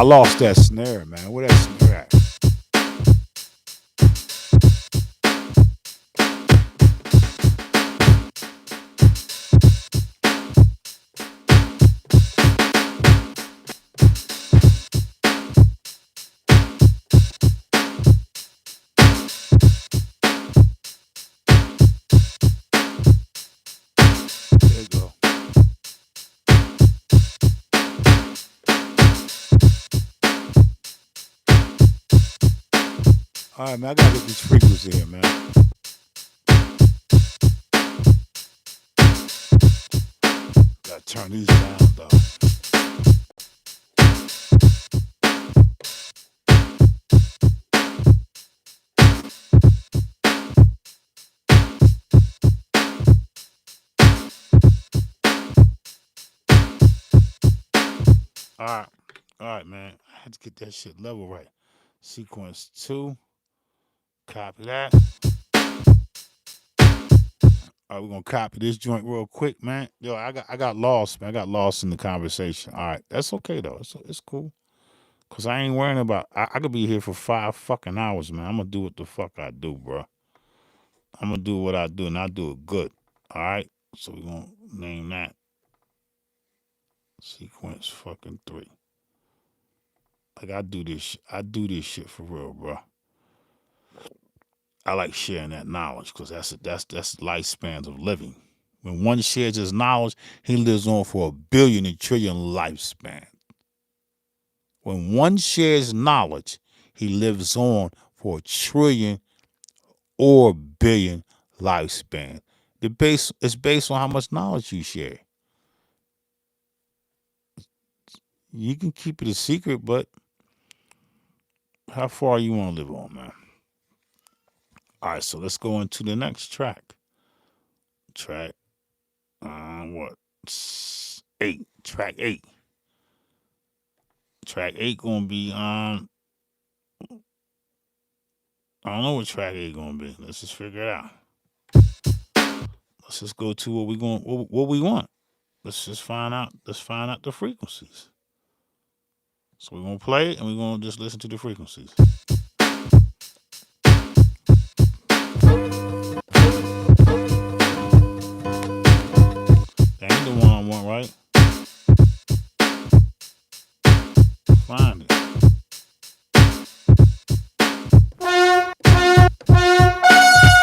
I lost that snare, man. Where that snare at? There you go. All right, man. I gotta get these frequencies here, man. Gotta turn these down, though. All right, man. I had to get that shit level right. Sequence 2. Copy that. All right, we're gonna copy this joint real quick, man. Yo, I got lost, man. I got lost in the conversation. All right, that's okay though. It's cool. Cause I ain't worrying about. I could be here for 5 fucking hours, man. I'm gonna do what the fuck I do, bro. I'm gonna do what I do, and I do it good. All right. So we're gonna name that sequence fucking 3. Like I do this. I do this shit for real, bro. I like sharing that knowledge because that's lifespans of living. When one shares his knowledge, he lives on for a billion and trillion lifespan. When one shares knowledge, he lives on for a trillion or billion lifespan. It's based on how much knowledge you share. You can keep it a secret, but how far you want to live on, man? All right, so let's go into the next track. Track, what? 8. Track 8. Track 8 gonna be I don't know what track 8 gonna be. Let's just figure it out. Let's just go to what we want. Let's just find out. Let's find out the frequencies. So we're gonna play it and we're gonna just listen to the frequencies. That ain't the one I want, right? Find it.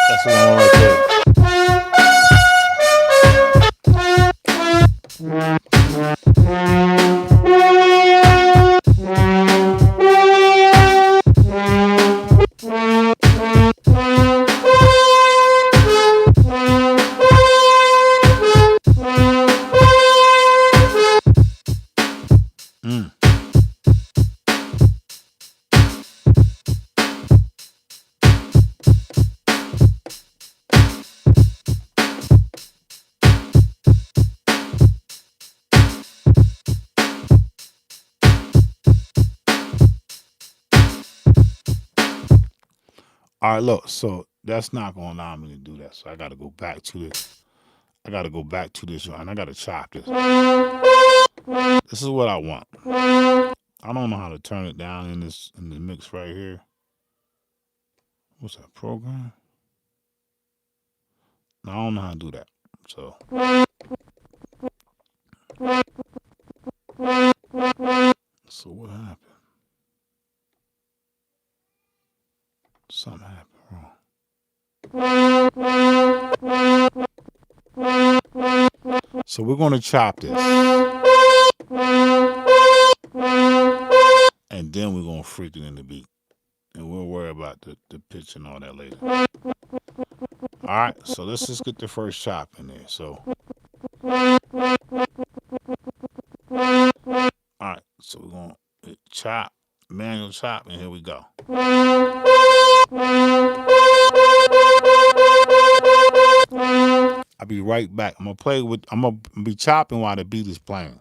That's the one right there. All right, look. So that's not gonna allow me to do that. So I got to go back to this. I got to go back to this, and I got to chop this. This is what I want. I don't know how to turn it down in the mix right here. What's that program? No, I don't know how to do that. So what happened? Something happened wrong. So we're gonna chop this. And then we're gonna freak it in the beat. And we'll worry about the pitch and all that later. Alright, so let's just get the first chop in there. So alright, so we're gonna chop, manual chop, and here we go. I'll be right back. I'm gonna be chopping while the beat is playing.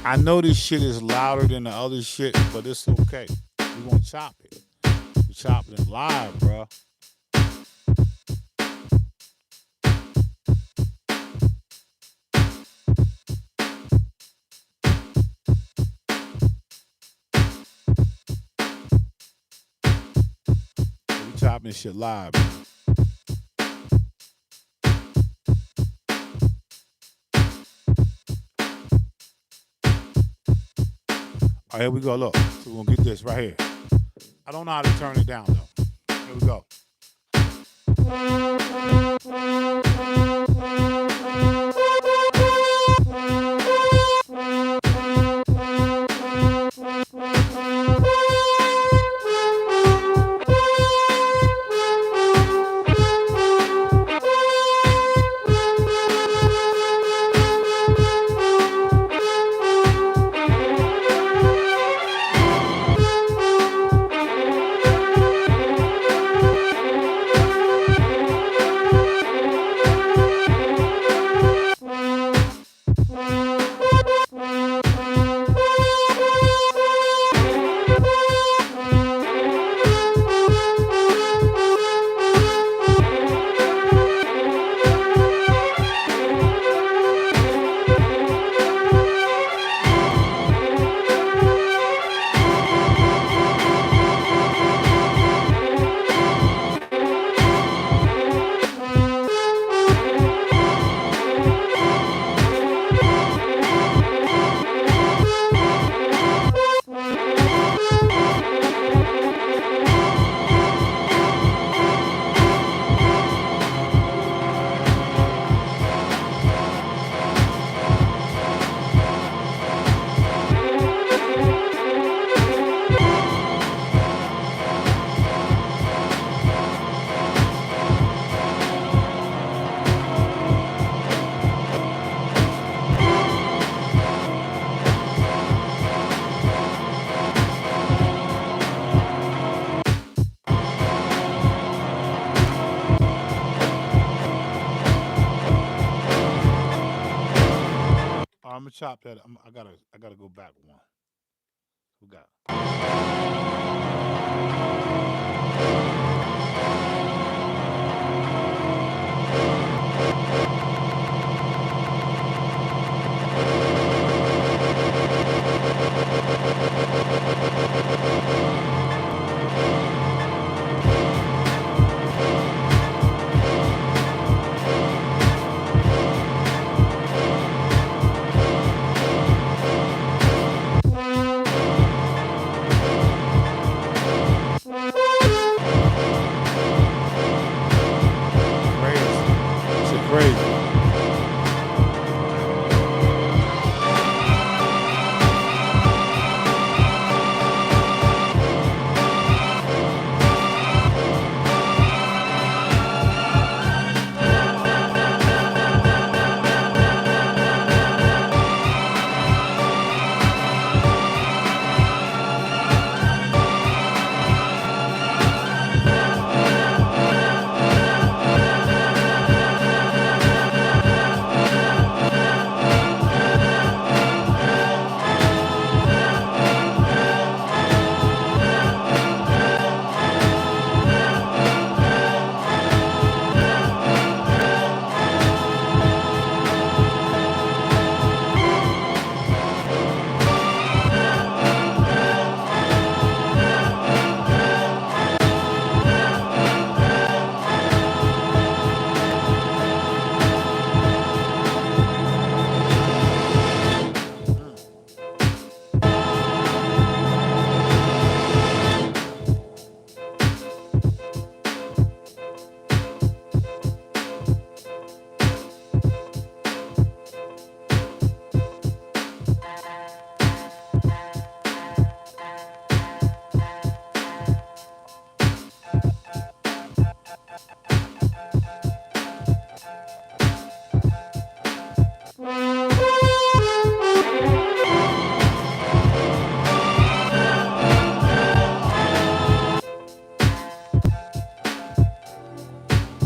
I know this shit is louder than the other shit, but it's okay. We gonna chop it. We chopping it live, bro. We chopping this shit live, man. All right, here we go. Look, so we're gonna get this right here. I don't know how to turn it down though. Here we go. I'm gonna chop that. I gotta go back one. We got. Crazy. Shit crazy.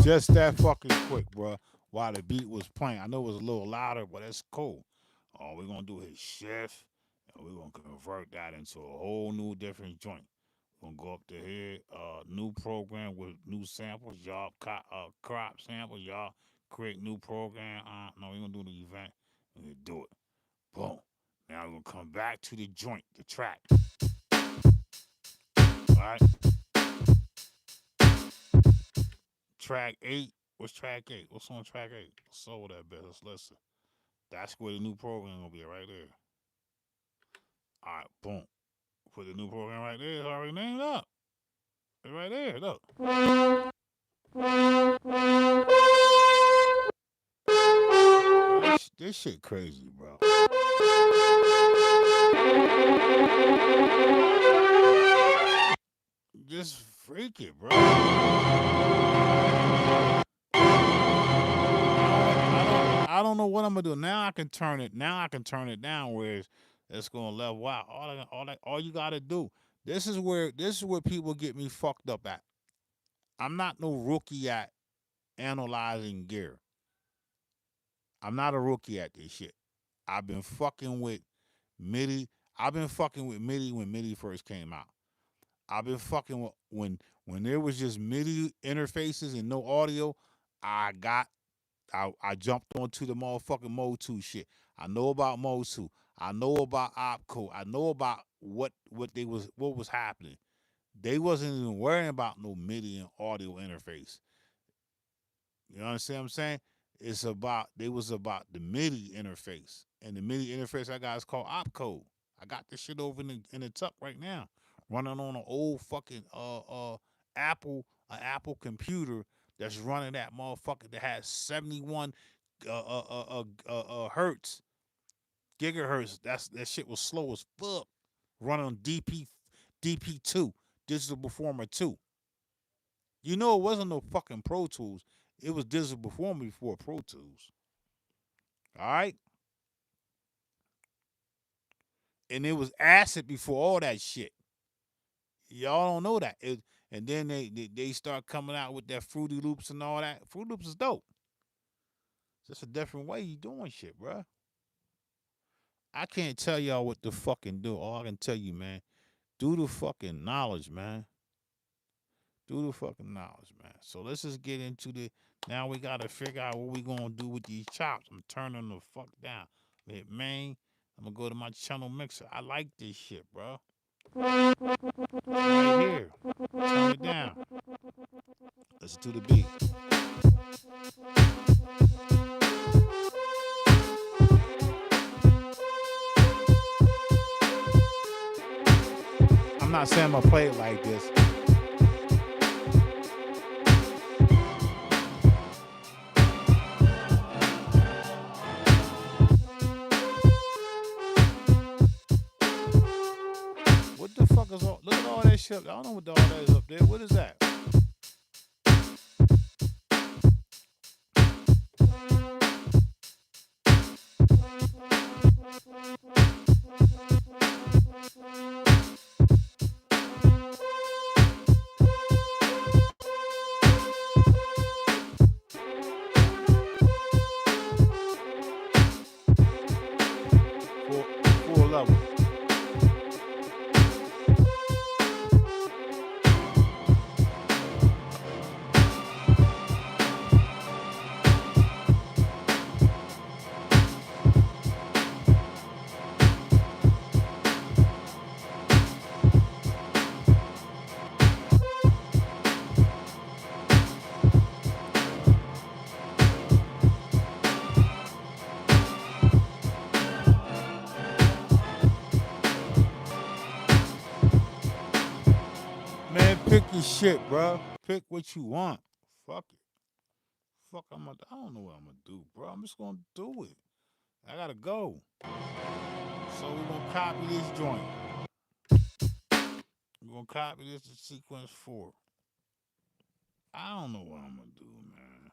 Just that fucking quick, bro. While the beat was playing, I know it was a little louder, but it's cool. Oh, we're gonna do his shift. We're gonna convert that into a whole new different joint. We're gonna go up to here, new program with new samples. Y'all crop samples. Y'all create new program. No, we're gonna do the event. We're gonna do it. Boom. Now we're gonna come back to the joint, the track. All right. Track 8. What's track 8? What's on track 8? Sold that bit. Let's listen. That's where the new program gonna be right there. All right, boom. Put the new program right there. It's already named up. It's right there. Look. This shit crazy, bro. Just freak it, bro. I don't know what I'm gonna do. Now I can turn it. Now I can turn it down where it's gonna level out. All you gotta do. This is where people get me fucked up at. I'm not no rookie at analyzing gear. I'm not a rookie at this shit. I've been fucking with MIDI. I've been fucking with MIDI when MIDI first came out. I've been fucking with when there was just MIDI interfaces and no audio. I jumped onto the motherfucking Mode 2 shit. I know about Mode 2. I know about Opco. I know about what was happening. They wasn't even worrying about no MIDI and audio interface. You understand what I'm saying? They was about the MIDI interface. And the MIDI interface I got is called Opcode. I got this shit over in the tuck right now. Running on an old fucking Apple computer that's running that motherfucker that has 71 hertz, gigahertz. That shit was slow as fuck. Running on DP2, Digital Performer 2. You know it wasn't no fucking Pro Tools. It was Digital Performer before Pro Tools. All right? And it was Acid before all that shit. Y'all don't know that. And then they start coming out with that Fruity Loops and all that. Fruity Loops is dope. It's just a different way you doing shit, bruh. I can't tell y'all what to fucking do. All I can tell you, man, do the fucking knowledge, man. Do the fucking knowledge, man. So let's just get into the. Now we gotta figure out what we gonna do with these chops. I'm turning the fuck down. Hit main. I'm gonna go to my channel mixer. I like this shit, bro. Right here. Turn it down. Listen to the beat. I'm not saying I'm gonna play it like this. What the fuck is all? Look at all that shit. I don't know what all that is up there. What is that? Full level. Man, pick your shit, bro. Pick what you want. Fuck it. Fuck, I don't know what I'm gonna do, bro. I'm just gonna do it. I gotta go. So we're gonna copy this joint. We're gonna copy this to sequence 4. I don't know what I'm gonna do, man.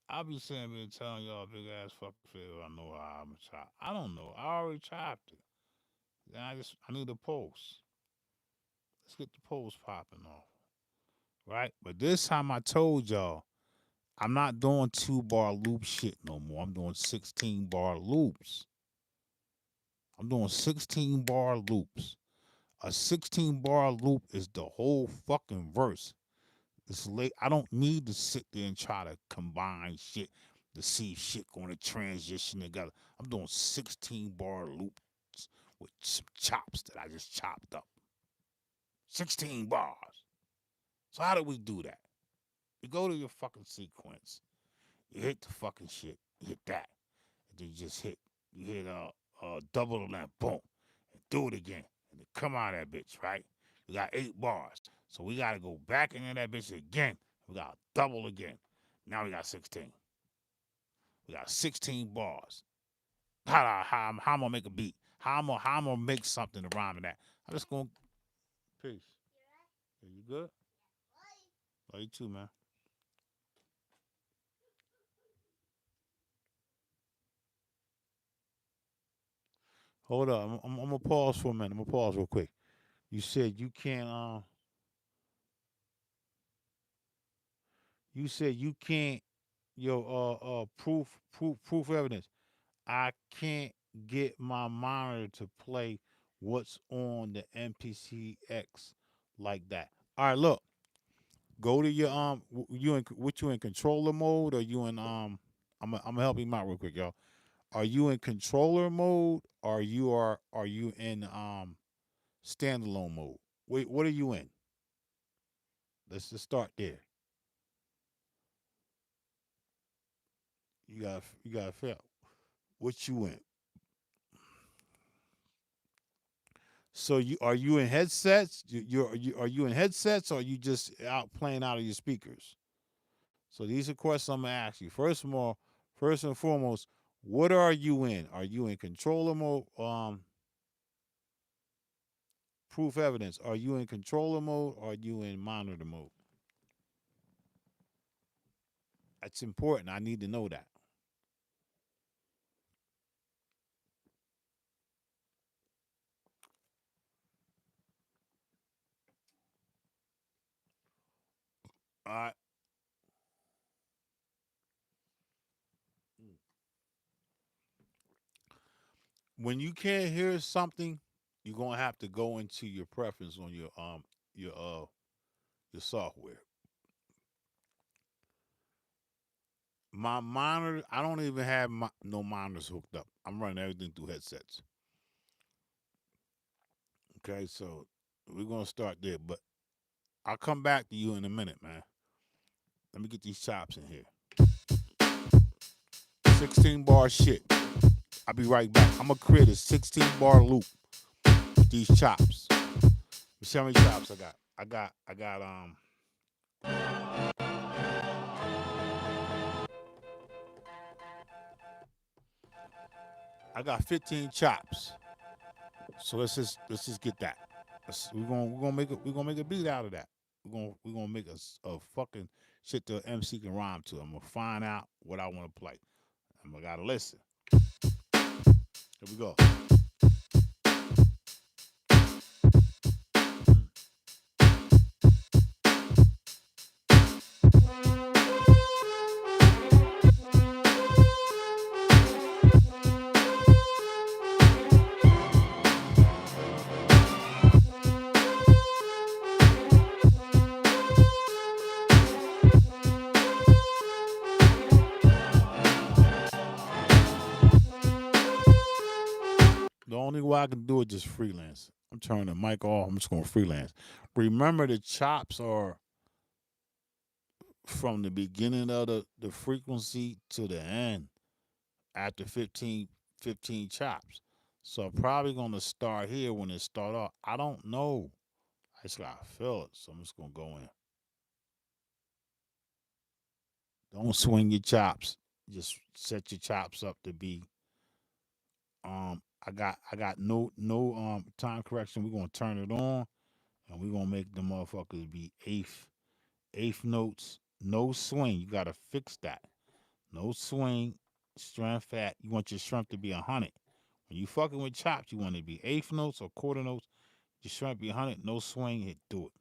I'll be sitting there telling y'all big ass fucking feel I know how I'm gonna chop. I don't know. I already chopped it. Then I need a post. Let's get the post popping off. Right? But this time I told y'all I'm not doing 2-bar loop shit no more. I'm doing 16-bar loops. I'm doing 16 bar loops. A 16 bar loop is the whole fucking verse. It's late. I don't need to sit there and try to combine shit to see if shit going to transition together. I'm doing 16 bar loops with some chops that I just chopped up. 16 bars. So how do we do that? You go to your fucking sequence. You hit the fucking shit. You hit that. And then you just hit. You hit double on that. Boom. And do it again. And then come out of that bitch, right? We got 8 bars. So we got to go back into that bitch again. We got to double again. Now we got 16. We got 16 bars. How I'm gonna make a beat? How I'm gonna make something to rhyme in that? I'm just gonna peace. Are you good? Love you too, man. Hold up. I'm gonna pause for a minute. I'm gonna pause real quick. You said you can't. You said you can't. Yo. Proof evidence. I can't get my monitor to play what's on the MPC X like that. All right, look. Go to your you in what you in controller mode or you in I'm gonna help you out real quick, y'all. Are you in controller mode or are you in standalone mode? Wait, what are you in? Let's just start there. You gotta fail. What you in? So you are you in headsets? Are you in headsets or are you just out playing out of your speakers? So these are questions I'm gonna ask you. First of all, first and foremost, what are you in? Are you in controller mode? Proof evidence. Are you in controller mode or are you in monitor mode? That's important. I need to know that. All right. When you can't hear something, you're gonna have to go into your preference on your uh your software. My monitor, I don't even have no monitors hooked up. I'm running everything through headsets. Okay, so we're gonna start there, but I'll come back to you in a minute, man. Let me get these chops in here. 16 bar shit. I'll be right back. I'm gonna create a 16 bar loop with these chops. See how many chops I got. I got 15 chops. So let's just get that. We're gonna make a beat out of that. We're gonna make a fucking shit the MC can rhyme to. I'm gonna find out what I want to play. I gotta listen. Here we go. The only way I can do it just freelance. I'm turning the mic off. I'm just gonna freelance. Remember the chops are from the beginning of the frequency to the end after 15 chops. So I'm probably gonna start here when it start off. I don't know. I just gotta feel it. So I'm just gonna go in. Don't swing your chops. Just set your chops up to be I got no time correction. We're gonna turn it on and we're gonna make the motherfuckers be eighth notes. No swing. You gotta fix that. No swing, strength fat. You want your strength to be 100. When you fucking with chops, you want it to be eighth notes or quarter notes. Your strength be 100. No swing. Hit do it.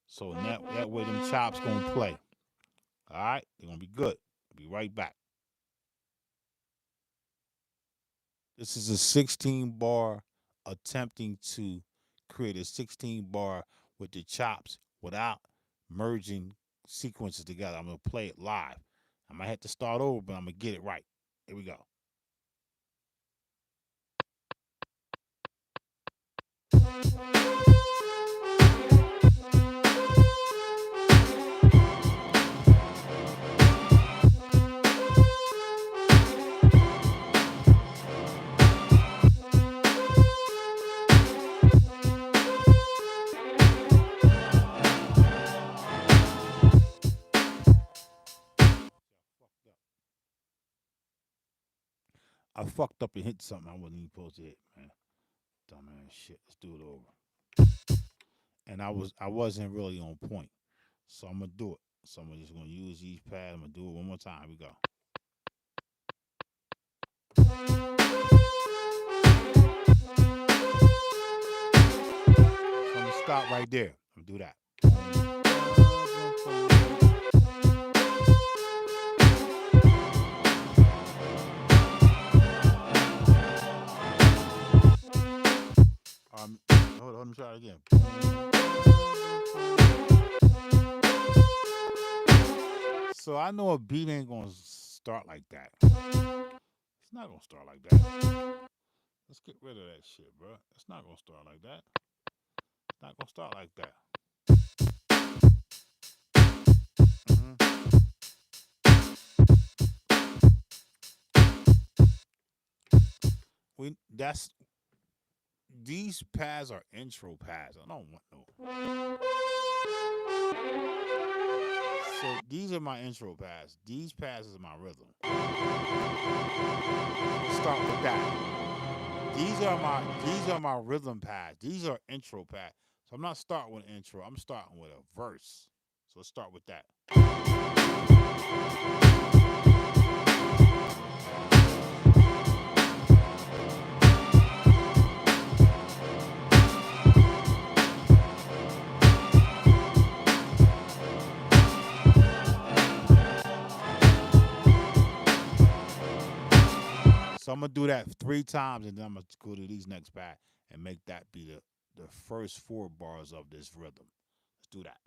So that way them chops gonna play. All right, they're gonna be good. I'll be right back. This is a 16 bar attempting to create a 16 bar with the chops without merging sequences together. I'm going to play it live. I might have to start over, but I'm going to get it right. Here we go. I fucked up and hit something I wasn't even supposed to hit, man. Dumbass shit. Let's do it over. And I wasn't really on point. So I'm gonna do it. So I'm just gonna use these pads. I'm gonna do it one more time. Here we go. So I'm gonna stop right there. I'm gonna do that. Hold on, let me try it again. So I know a beat ain't gonna start like that. It's not gonna start like that. Let's get rid of that shit, bro. It's not gonna start like that. It's not gonna start like that. These pads are intro pads. I don't want no. So these are my intro pads. These pads is my rhythm. Let's start with that. These are my rhythm pads. These are intro pads. So I'm not starting with an intro. I'm starting with a verse. So let's start with that. So I'm gonna do that 3 times, and then I'm gonna go to these next pads and make that be the first 4 bars of this rhythm. Let's do that.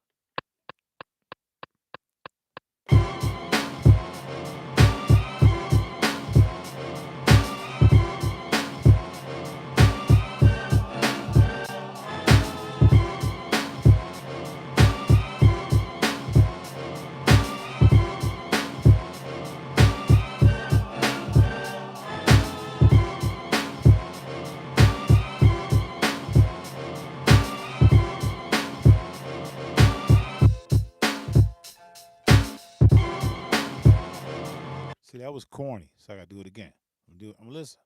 See, that was corny, so I gotta do it again. I'm gonna listen.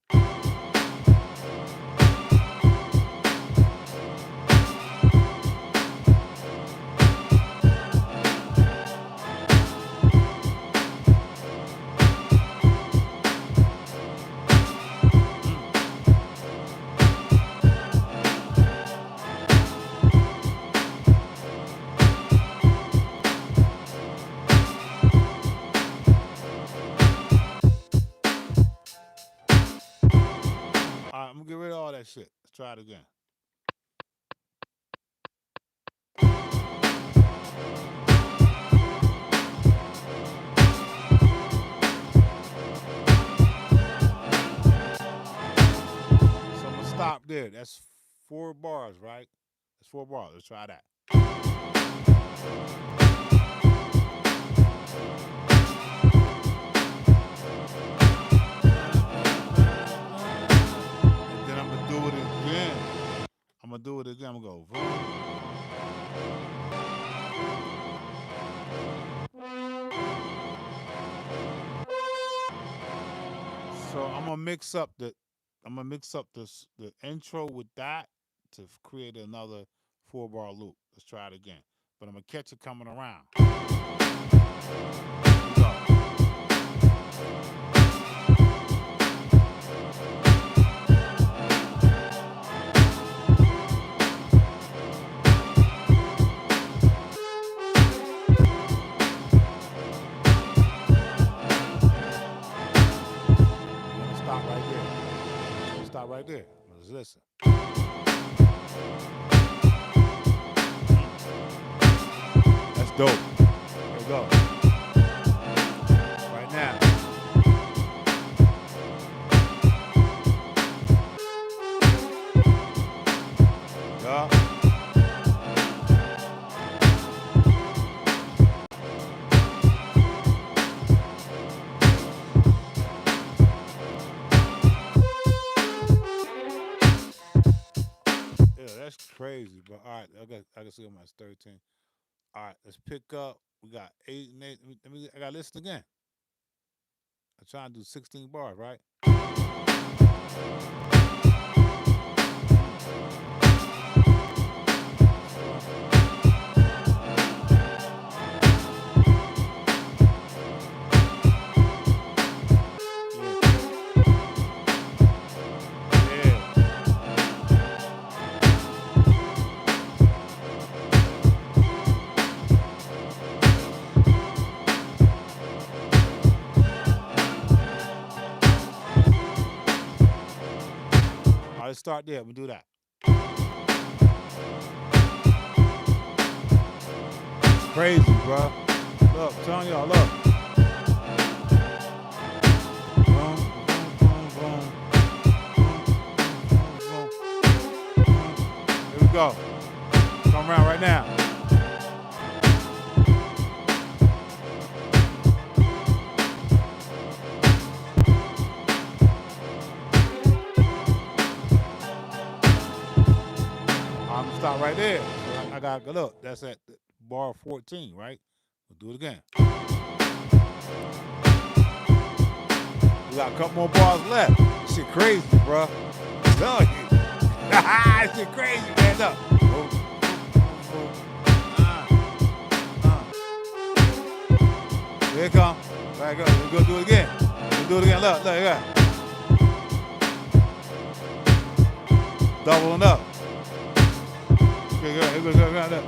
I'm gonna get rid of all that shit. Let's try it again. So I'm gonna stop there. That's 4 bars, right? That's 4 bars. Let's try that. I'm gonna do it again. I'm gonna go. So I'm gonna mix up the intro with that to create another 4 bar loop. Let's try it again. But I'm gonna catch it coming around. Stop right there. stop right there. Let's listen. That's dope. Here we go. Right now. Yeah. Yeah, that's crazy. But all right, I can see on my 13. All right, let's pick up. We got 8 and 8. I got to listen again. I'm trying to do 16 bars, right? Yeah. All right, let's start there. We do that. Crazy, bro. Look, I'm telling y'all, look. Boom, boom, boom, boom, boom, boom. Here we go. Come around right now. I'm gonna stop right there. So I got look. That's at bar 14, right? We'll do it again. We got a couple more bars left. This shit crazy, bro. I'm telling you. This shit crazy, man. Look. Here it come. Right, go. We're gonna do it again. We'll do it again. Look, yeah. Doubling up. Okay, go. Here we go. Look.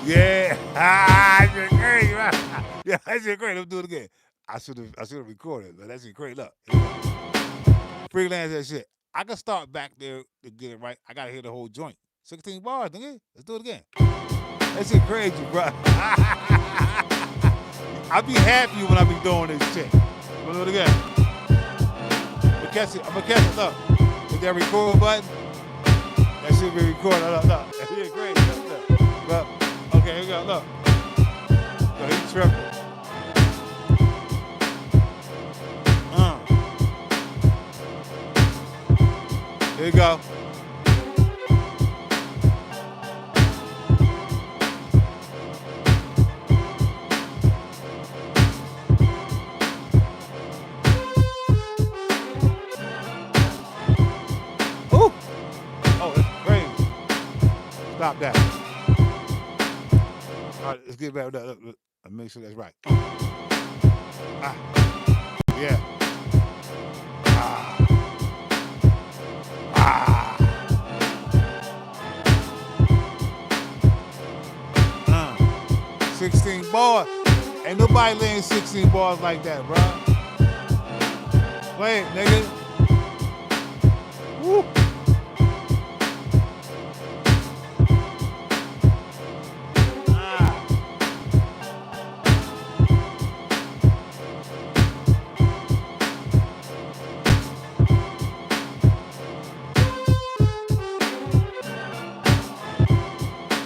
Yeah, that shit crazy, man. Yeah, that shit great. Let's do it again. I should have recorded, but that shit great. Look, freelance that shit. I can start back there to get it right. I gotta hear the whole joint. 16 bars, nigga. Let's do it again. That shit crazy, bro. I be happy when I be doing this shit. We'll do it again. I'm gonna catch it. Look, hit that record button. That shit be recorded. Look. That shit great. Look. Okay, here we go. Look. So he's tripping. Here you go. Ooh. Oh, that's crazy. Stop that. All right, let's get back with that. Look. Make sure that's right. Ah. Yeah. Ah. Ah. 16 bars. Ain't nobody laying 16 bars like that, bro. Play it, nigga. Woo.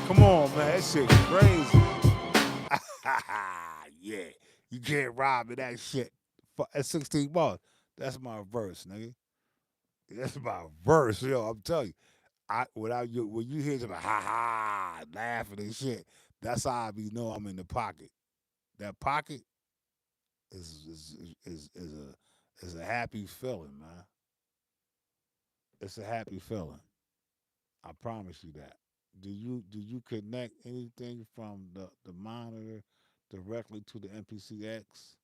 Come on, man. That shit crazy. Yeah. You can't rob me that shit. At 16 bars. That's my verse, nigga. That's my verse, yo. I'm telling you. When you hear some ha ha laughing and shit, that's how I be know I'm in the pocket. That pocket is a happy feeling, man. It's a happy feeling. I promise you that. Do you connect anything from the monitor directly to the MPC X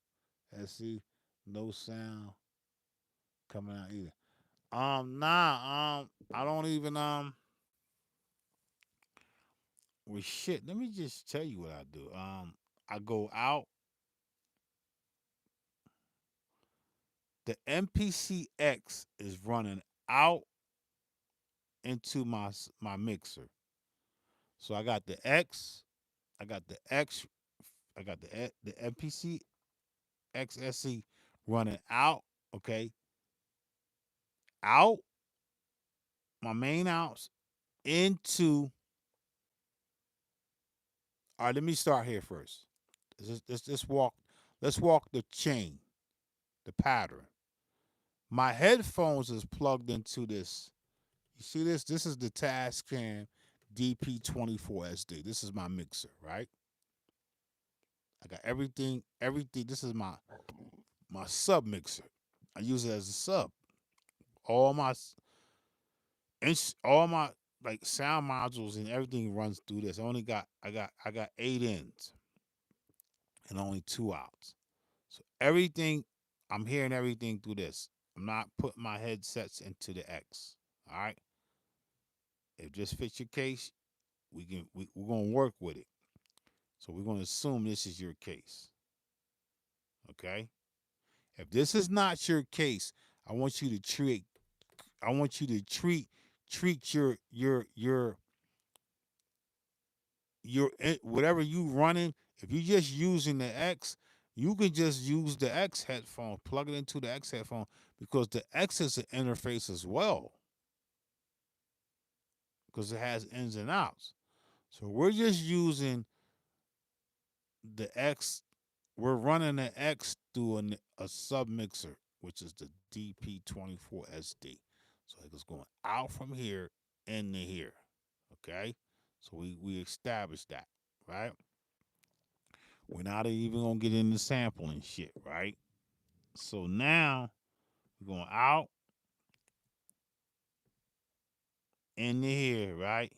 SE? No sound coming out either. I don't even well shit. Let me just tell you what I do. I go out. The MPC X is running out into my mixer. So I got the X, I got the X, I got the MPC X SE running out. Okay, out my main outs into. All right, let me start here first. Let's walk. Let's walk the chain, the pattern. My headphones is plugged into this. You see this? This is the Tascam DP24 SD. This is my mixer, right? I got everything. This is my sub mixer. I use it as a sub. All my all my like sound modules and everything runs through this. I got 8 ins and only 2 outs. So everything I'm hearing everything through this. I'm not putting my headsets into the X. All right. If this fits your case, we're gonna work with it. So we're gonna assume this is your case. Okay. If this is not your case, I want you to treat I want you to treat your whatever you running. If you're just using the X, you can just use the X headphone, plug it into the X headphone because the X is an interface as well because it has ins and outs. So we're just using the X. We're running the X through a sub mixer, which is the DP24SD. So it's going out from here into here. Okay, so we established that, right? We're not even gonna get into sampling shit, right? So now we're going out into here, right?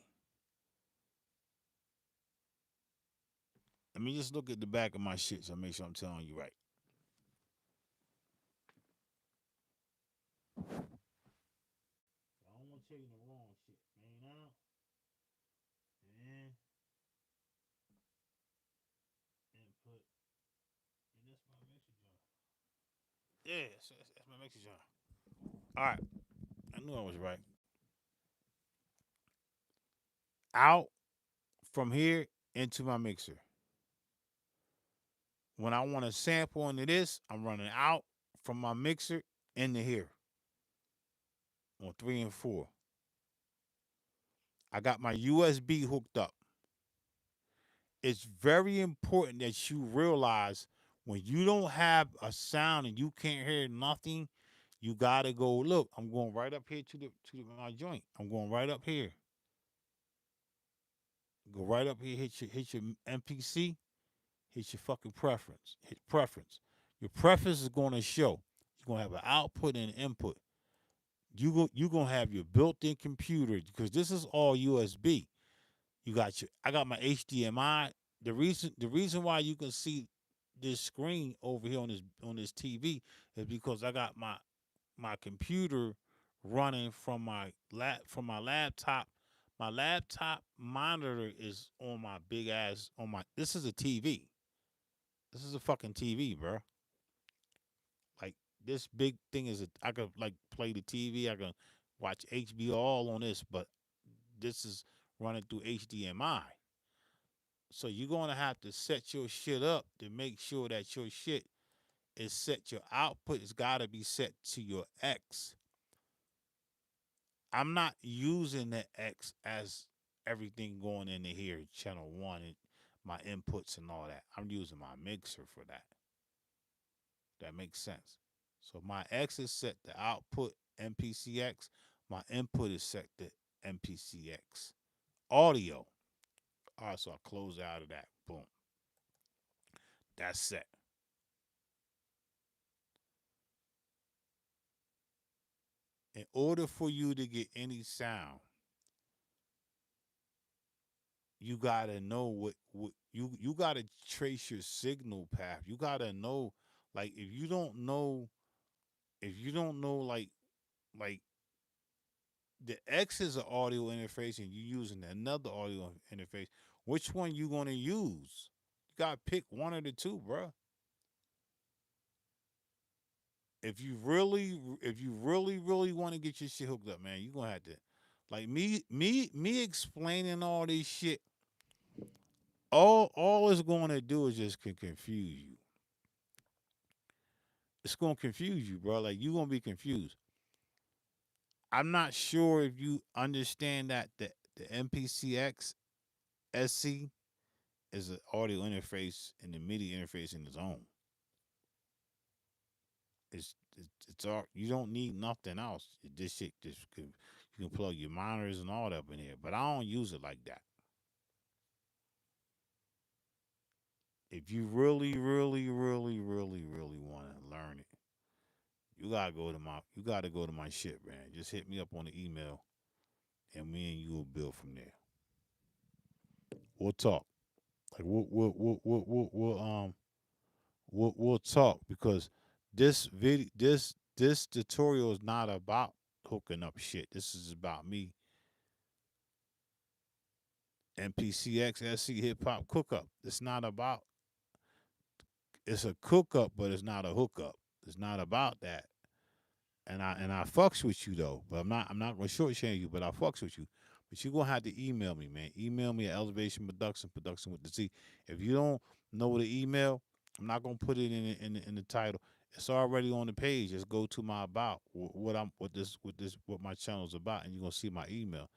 Let me just look at the back of my shit so I make sure I'm telling you right. I don't want to tell you the wrong shit. Main out and input, and that's my mixer jar. Yeah, that's my mixer jar. All right, I knew I was right. Out from here into my mixer. When I want to sample into this, I'm running out from my mixer into here on 3 and 4. I got my USB hooked up. It's very important that you realize when you don't have a sound and you can't hear nothing, you gotta go look. I'm going right up here my joint. I'm going right up here. Go right up here, hit your MPC, hit your fucking preference. Hit preference. Your preference is gonna show. You're gonna have an output and an input. You gonna have your built-in computer because this is all USB. I got my HDMI. The reason why you can see this screen over here on this TV is because I got my computer running from my laptop. My laptop monitor is on my big ass on my this is a TV. This is a fucking TV, bro. Like this big thing I could like play the TV, I can watch HBO all on this, but this is running through HDMI. So you're gonna have to set your shit up to make sure that your shit is set. Your output has gotta be set to your X. I'm not using the X as everything going into here, channel one, and my inputs and all that. I'm using my mixer for that. That makes sense. So my X is set to output MPCX. My input is set to MPCX. Audio. All right, so I close out of that. Boom. That's set. In order for you to get any sound, you gotta know what you gotta trace your signal path. You gotta know, like if you don't know like the X is an audio interface and you using another audio interface. Which one you gonna use? You gotta pick one of the two, bro. If you really want to get your shit hooked up, man, you gonna have to, like me explaining all this shit. All it's gonna do is just confuse you. It's gonna confuse you, bro. Like you gonna be confused. I'm not sure if you understand that the MPC X SE is an audio interface and the MIDI interface in its own. It's all, you don't need nothing else. This shit just you can plug your monitors and all that up in here. But I don't use it like that. If you really want to learn it, you gotta go to my shit, man. Just hit me up on the email, and me and you will build from there. We'll talk. Like we'll talk because this tutorial is not about hooking up shit. This is about me MPC X SE hip hop cook up. It's not about, it's a cook up, but it's not a hookup. It's not about that. And I fucks with you though, but I'm not gonna shortchange you, but I fucks with you. But you gonna have to email me, man. Email me at Elevation Production with the Z. If you don't know the email, I'm not gonna put it in the title. It's already on the page. Just go to my about what my channel's about, and you're gonna see my email.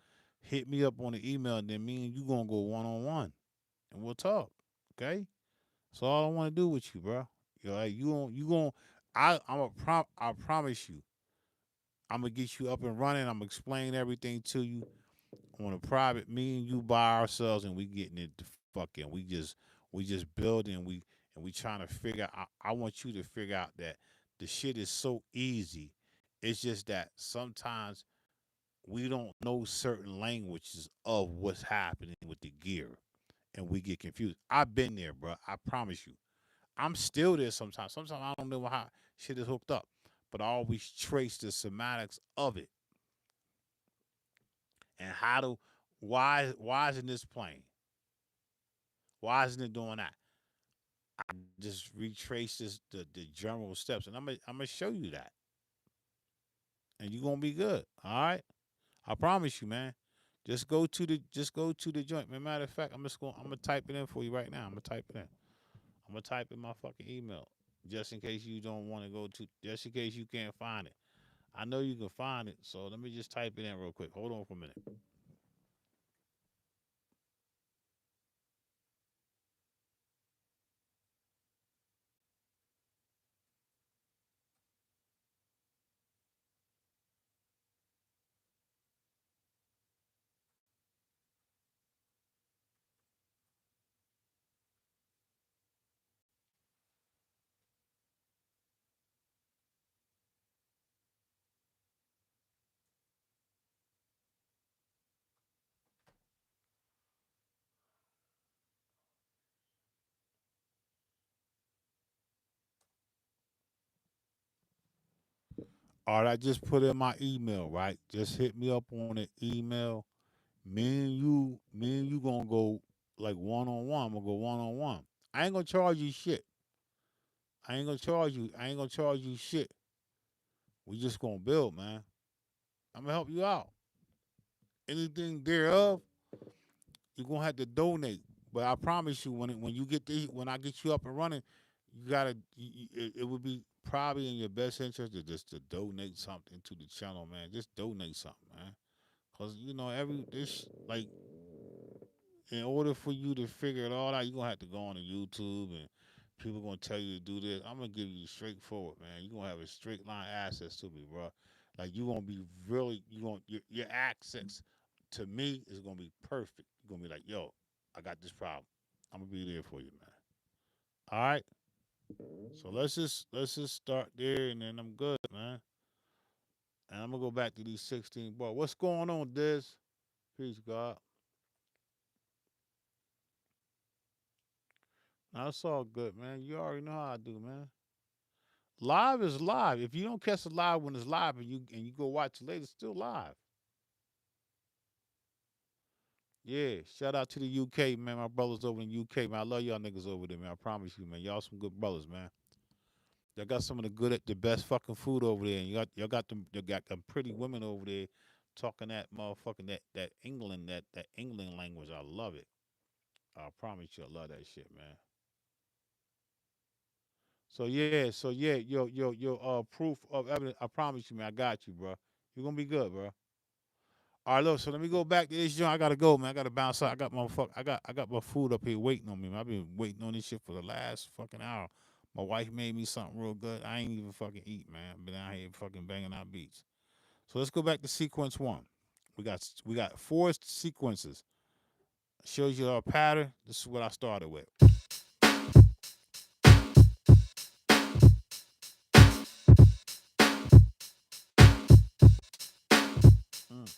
Hit me up on the email, and then me and you gonna go one on one, and we'll talk. Okay? That's all I want to do with you, bro. You gon' I promise you, I'm gonna get you up and running. I'm gonna explain everything to you on a private. Me and you by ourselves, and we getting it the fucking. We just building. We trying to figure out. I want you to figure out that the shit is so easy. It's just that sometimes we don't know certain languages of what's happening with the gear, and we get confused. I've been there, bro. I promise you. I'm still there sometimes. Sometimes I don't know how shit is hooked up, but I always trace the semantics of it and how to why isn't this playing? Why isn't it doing that? I just retrace the general steps, and I'm gonna show you that, and you're gonna be good. All right, I promise you, man. Just go to the joint. Matter of fact, I'm gonna type it in for you right now. I'm gonna type it in. I'm gonna type in my fucking email just in case you don't want to go to, just in case you can't find it. I know you can find it, so let me just type it in real quick. Hold on for a minute. All right, I just put in my email, right? Just hit me up on the email. Me and you gonna go like one on one. I'm gonna go one on one. I ain't gonna charge you shit. I ain't gonna charge you shit. We just gonna build, man. I'm gonna help you out. Anything thereof, you're gonna have to donate. But I promise you, when I get you up and running, you gotta. It would be probably in your best interest to just to donate something to the channel, man. Just donate something, man. Cause every this like in order for you to figure it all out, you're gonna have to go on to YouTube and people gonna tell you to do this. I'm gonna give you straightforward, man. You're gonna have a straight line access to me, bro. Like you're gonna be really you gonna your access to me is gonna be perfect. You're gonna be like, yo, I got this problem. I'm gonna be there for you, man. All right. So let's just start there and then I'm good, man. And I'm gonna go back to these 16 bars. What's going on, Diz? Peace, God. Now it's all good, man. You already know how I do, man. Live is live. If you don't catch it live when it's live and you go watch it later, it's still live. Yeah, shout out to the UK, man. My brothers over in UK, man. I love y'all niggas over there, man. I promise you, man. Y'all some good brothers, man. Y'all got some of the good, the best fucking food over there, and y'all got them. You got them pretty women over there talking that motherfucking that England language. I love it. I promise you, I love that shit, man. So your proof of evidence. I promise you, man. I got you, bro. You're gonna be good, bro. All right, look. So let me go back to this joint. I gotta go, man. I gotta bounce out. I got my food up here waiting on me, man. I've been waiting on this shit for the last fucking hour. My wife made me something real good. I ain't even fucking eat, man. I've been out here fucking banging out beats. So let's go back to sequence one. We got four sequences. Shows you our pattern. This is what I started with. Mm.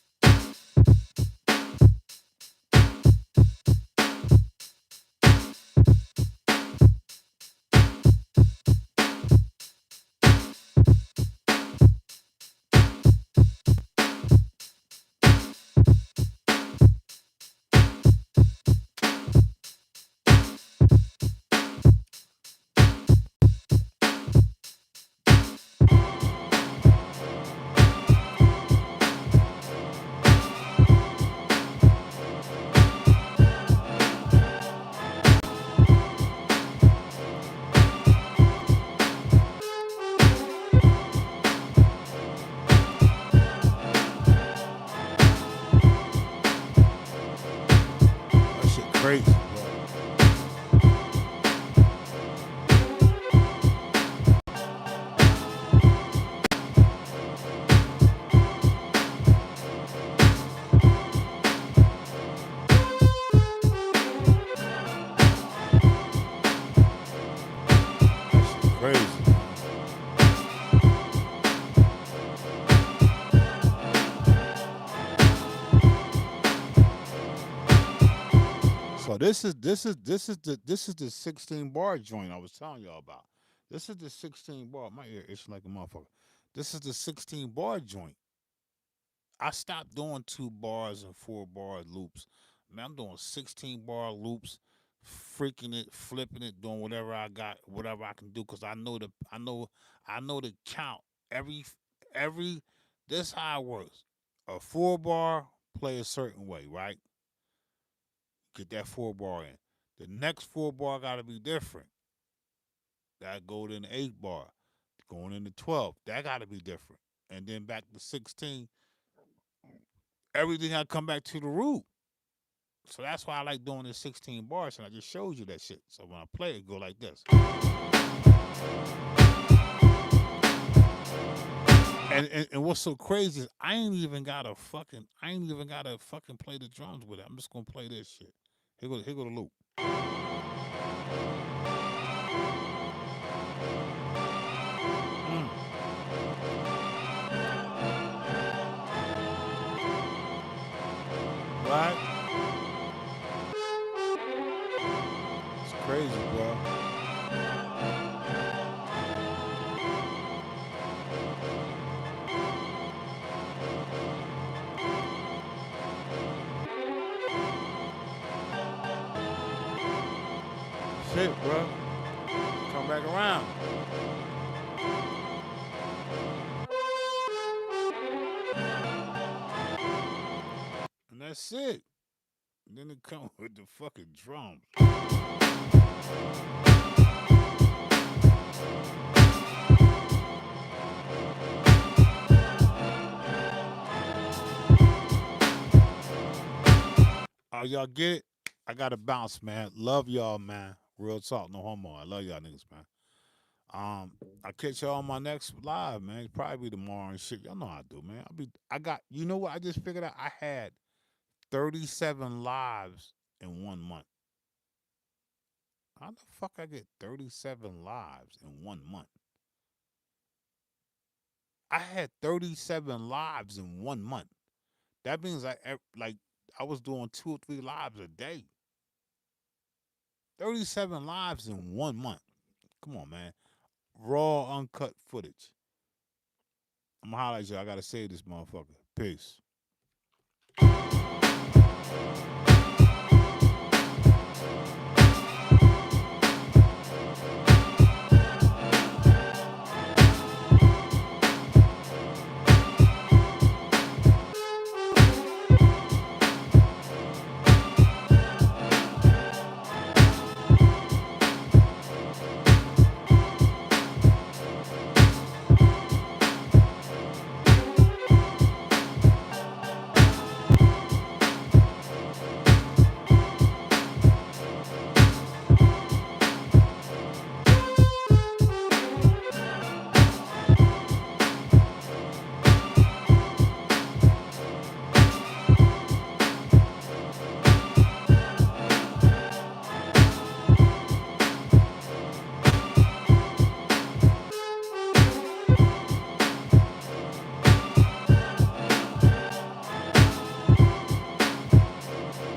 That shit crazy, bro. That shit crazy, man. So this is the 16 bar joint I was telling y'all about. This is the 16 bar. My ear itching like a motherfucker. This is the 16 bar joint. I stopped doing 2 bars and 4 bar loops. Man, I'm doing 16 bar loops, freaking it, flipping it, doing whatever I got, whatever I can do, cause I know the count. Every this how it works. A 4 bar play a certain way, right? Get that 4 bar in. The next 4 bar got to be different. That go to an 8 bar, going into 12. That got to be different. And then back to 16. Everything I come back to the root. So that's why I like doing this 16 bars, and I just showed you that shit. So when I play it, go like this. And what's so crazy is I ain't even gotta fucking play the drums with it. I'm just gonna play this shit. Here go the loop. Mm. Right? It's crazy, bro. Shit, bro. Come back around. And that's it. And then it come with the fucking drums. Oh, y'all get it? I gotta bounce, man. Love y'all, man. Real talk, no homo. I love y'all niggas, man. I catch y'all on my next live, man. It's probably tomorrow and shit. Y'all know how I do, man. I got you know what I just figured out? I had 37 lives in 1 month. How the fuck I get 37 lives in 1 month? I had 37 lives in 1 month. That means like I was doing 2 or 3 lives a day. 37 lives in 1 month. Come on, man. Raw, uncut footage. I'm gonna holler at you. I gotta save this motherfucker. Peace.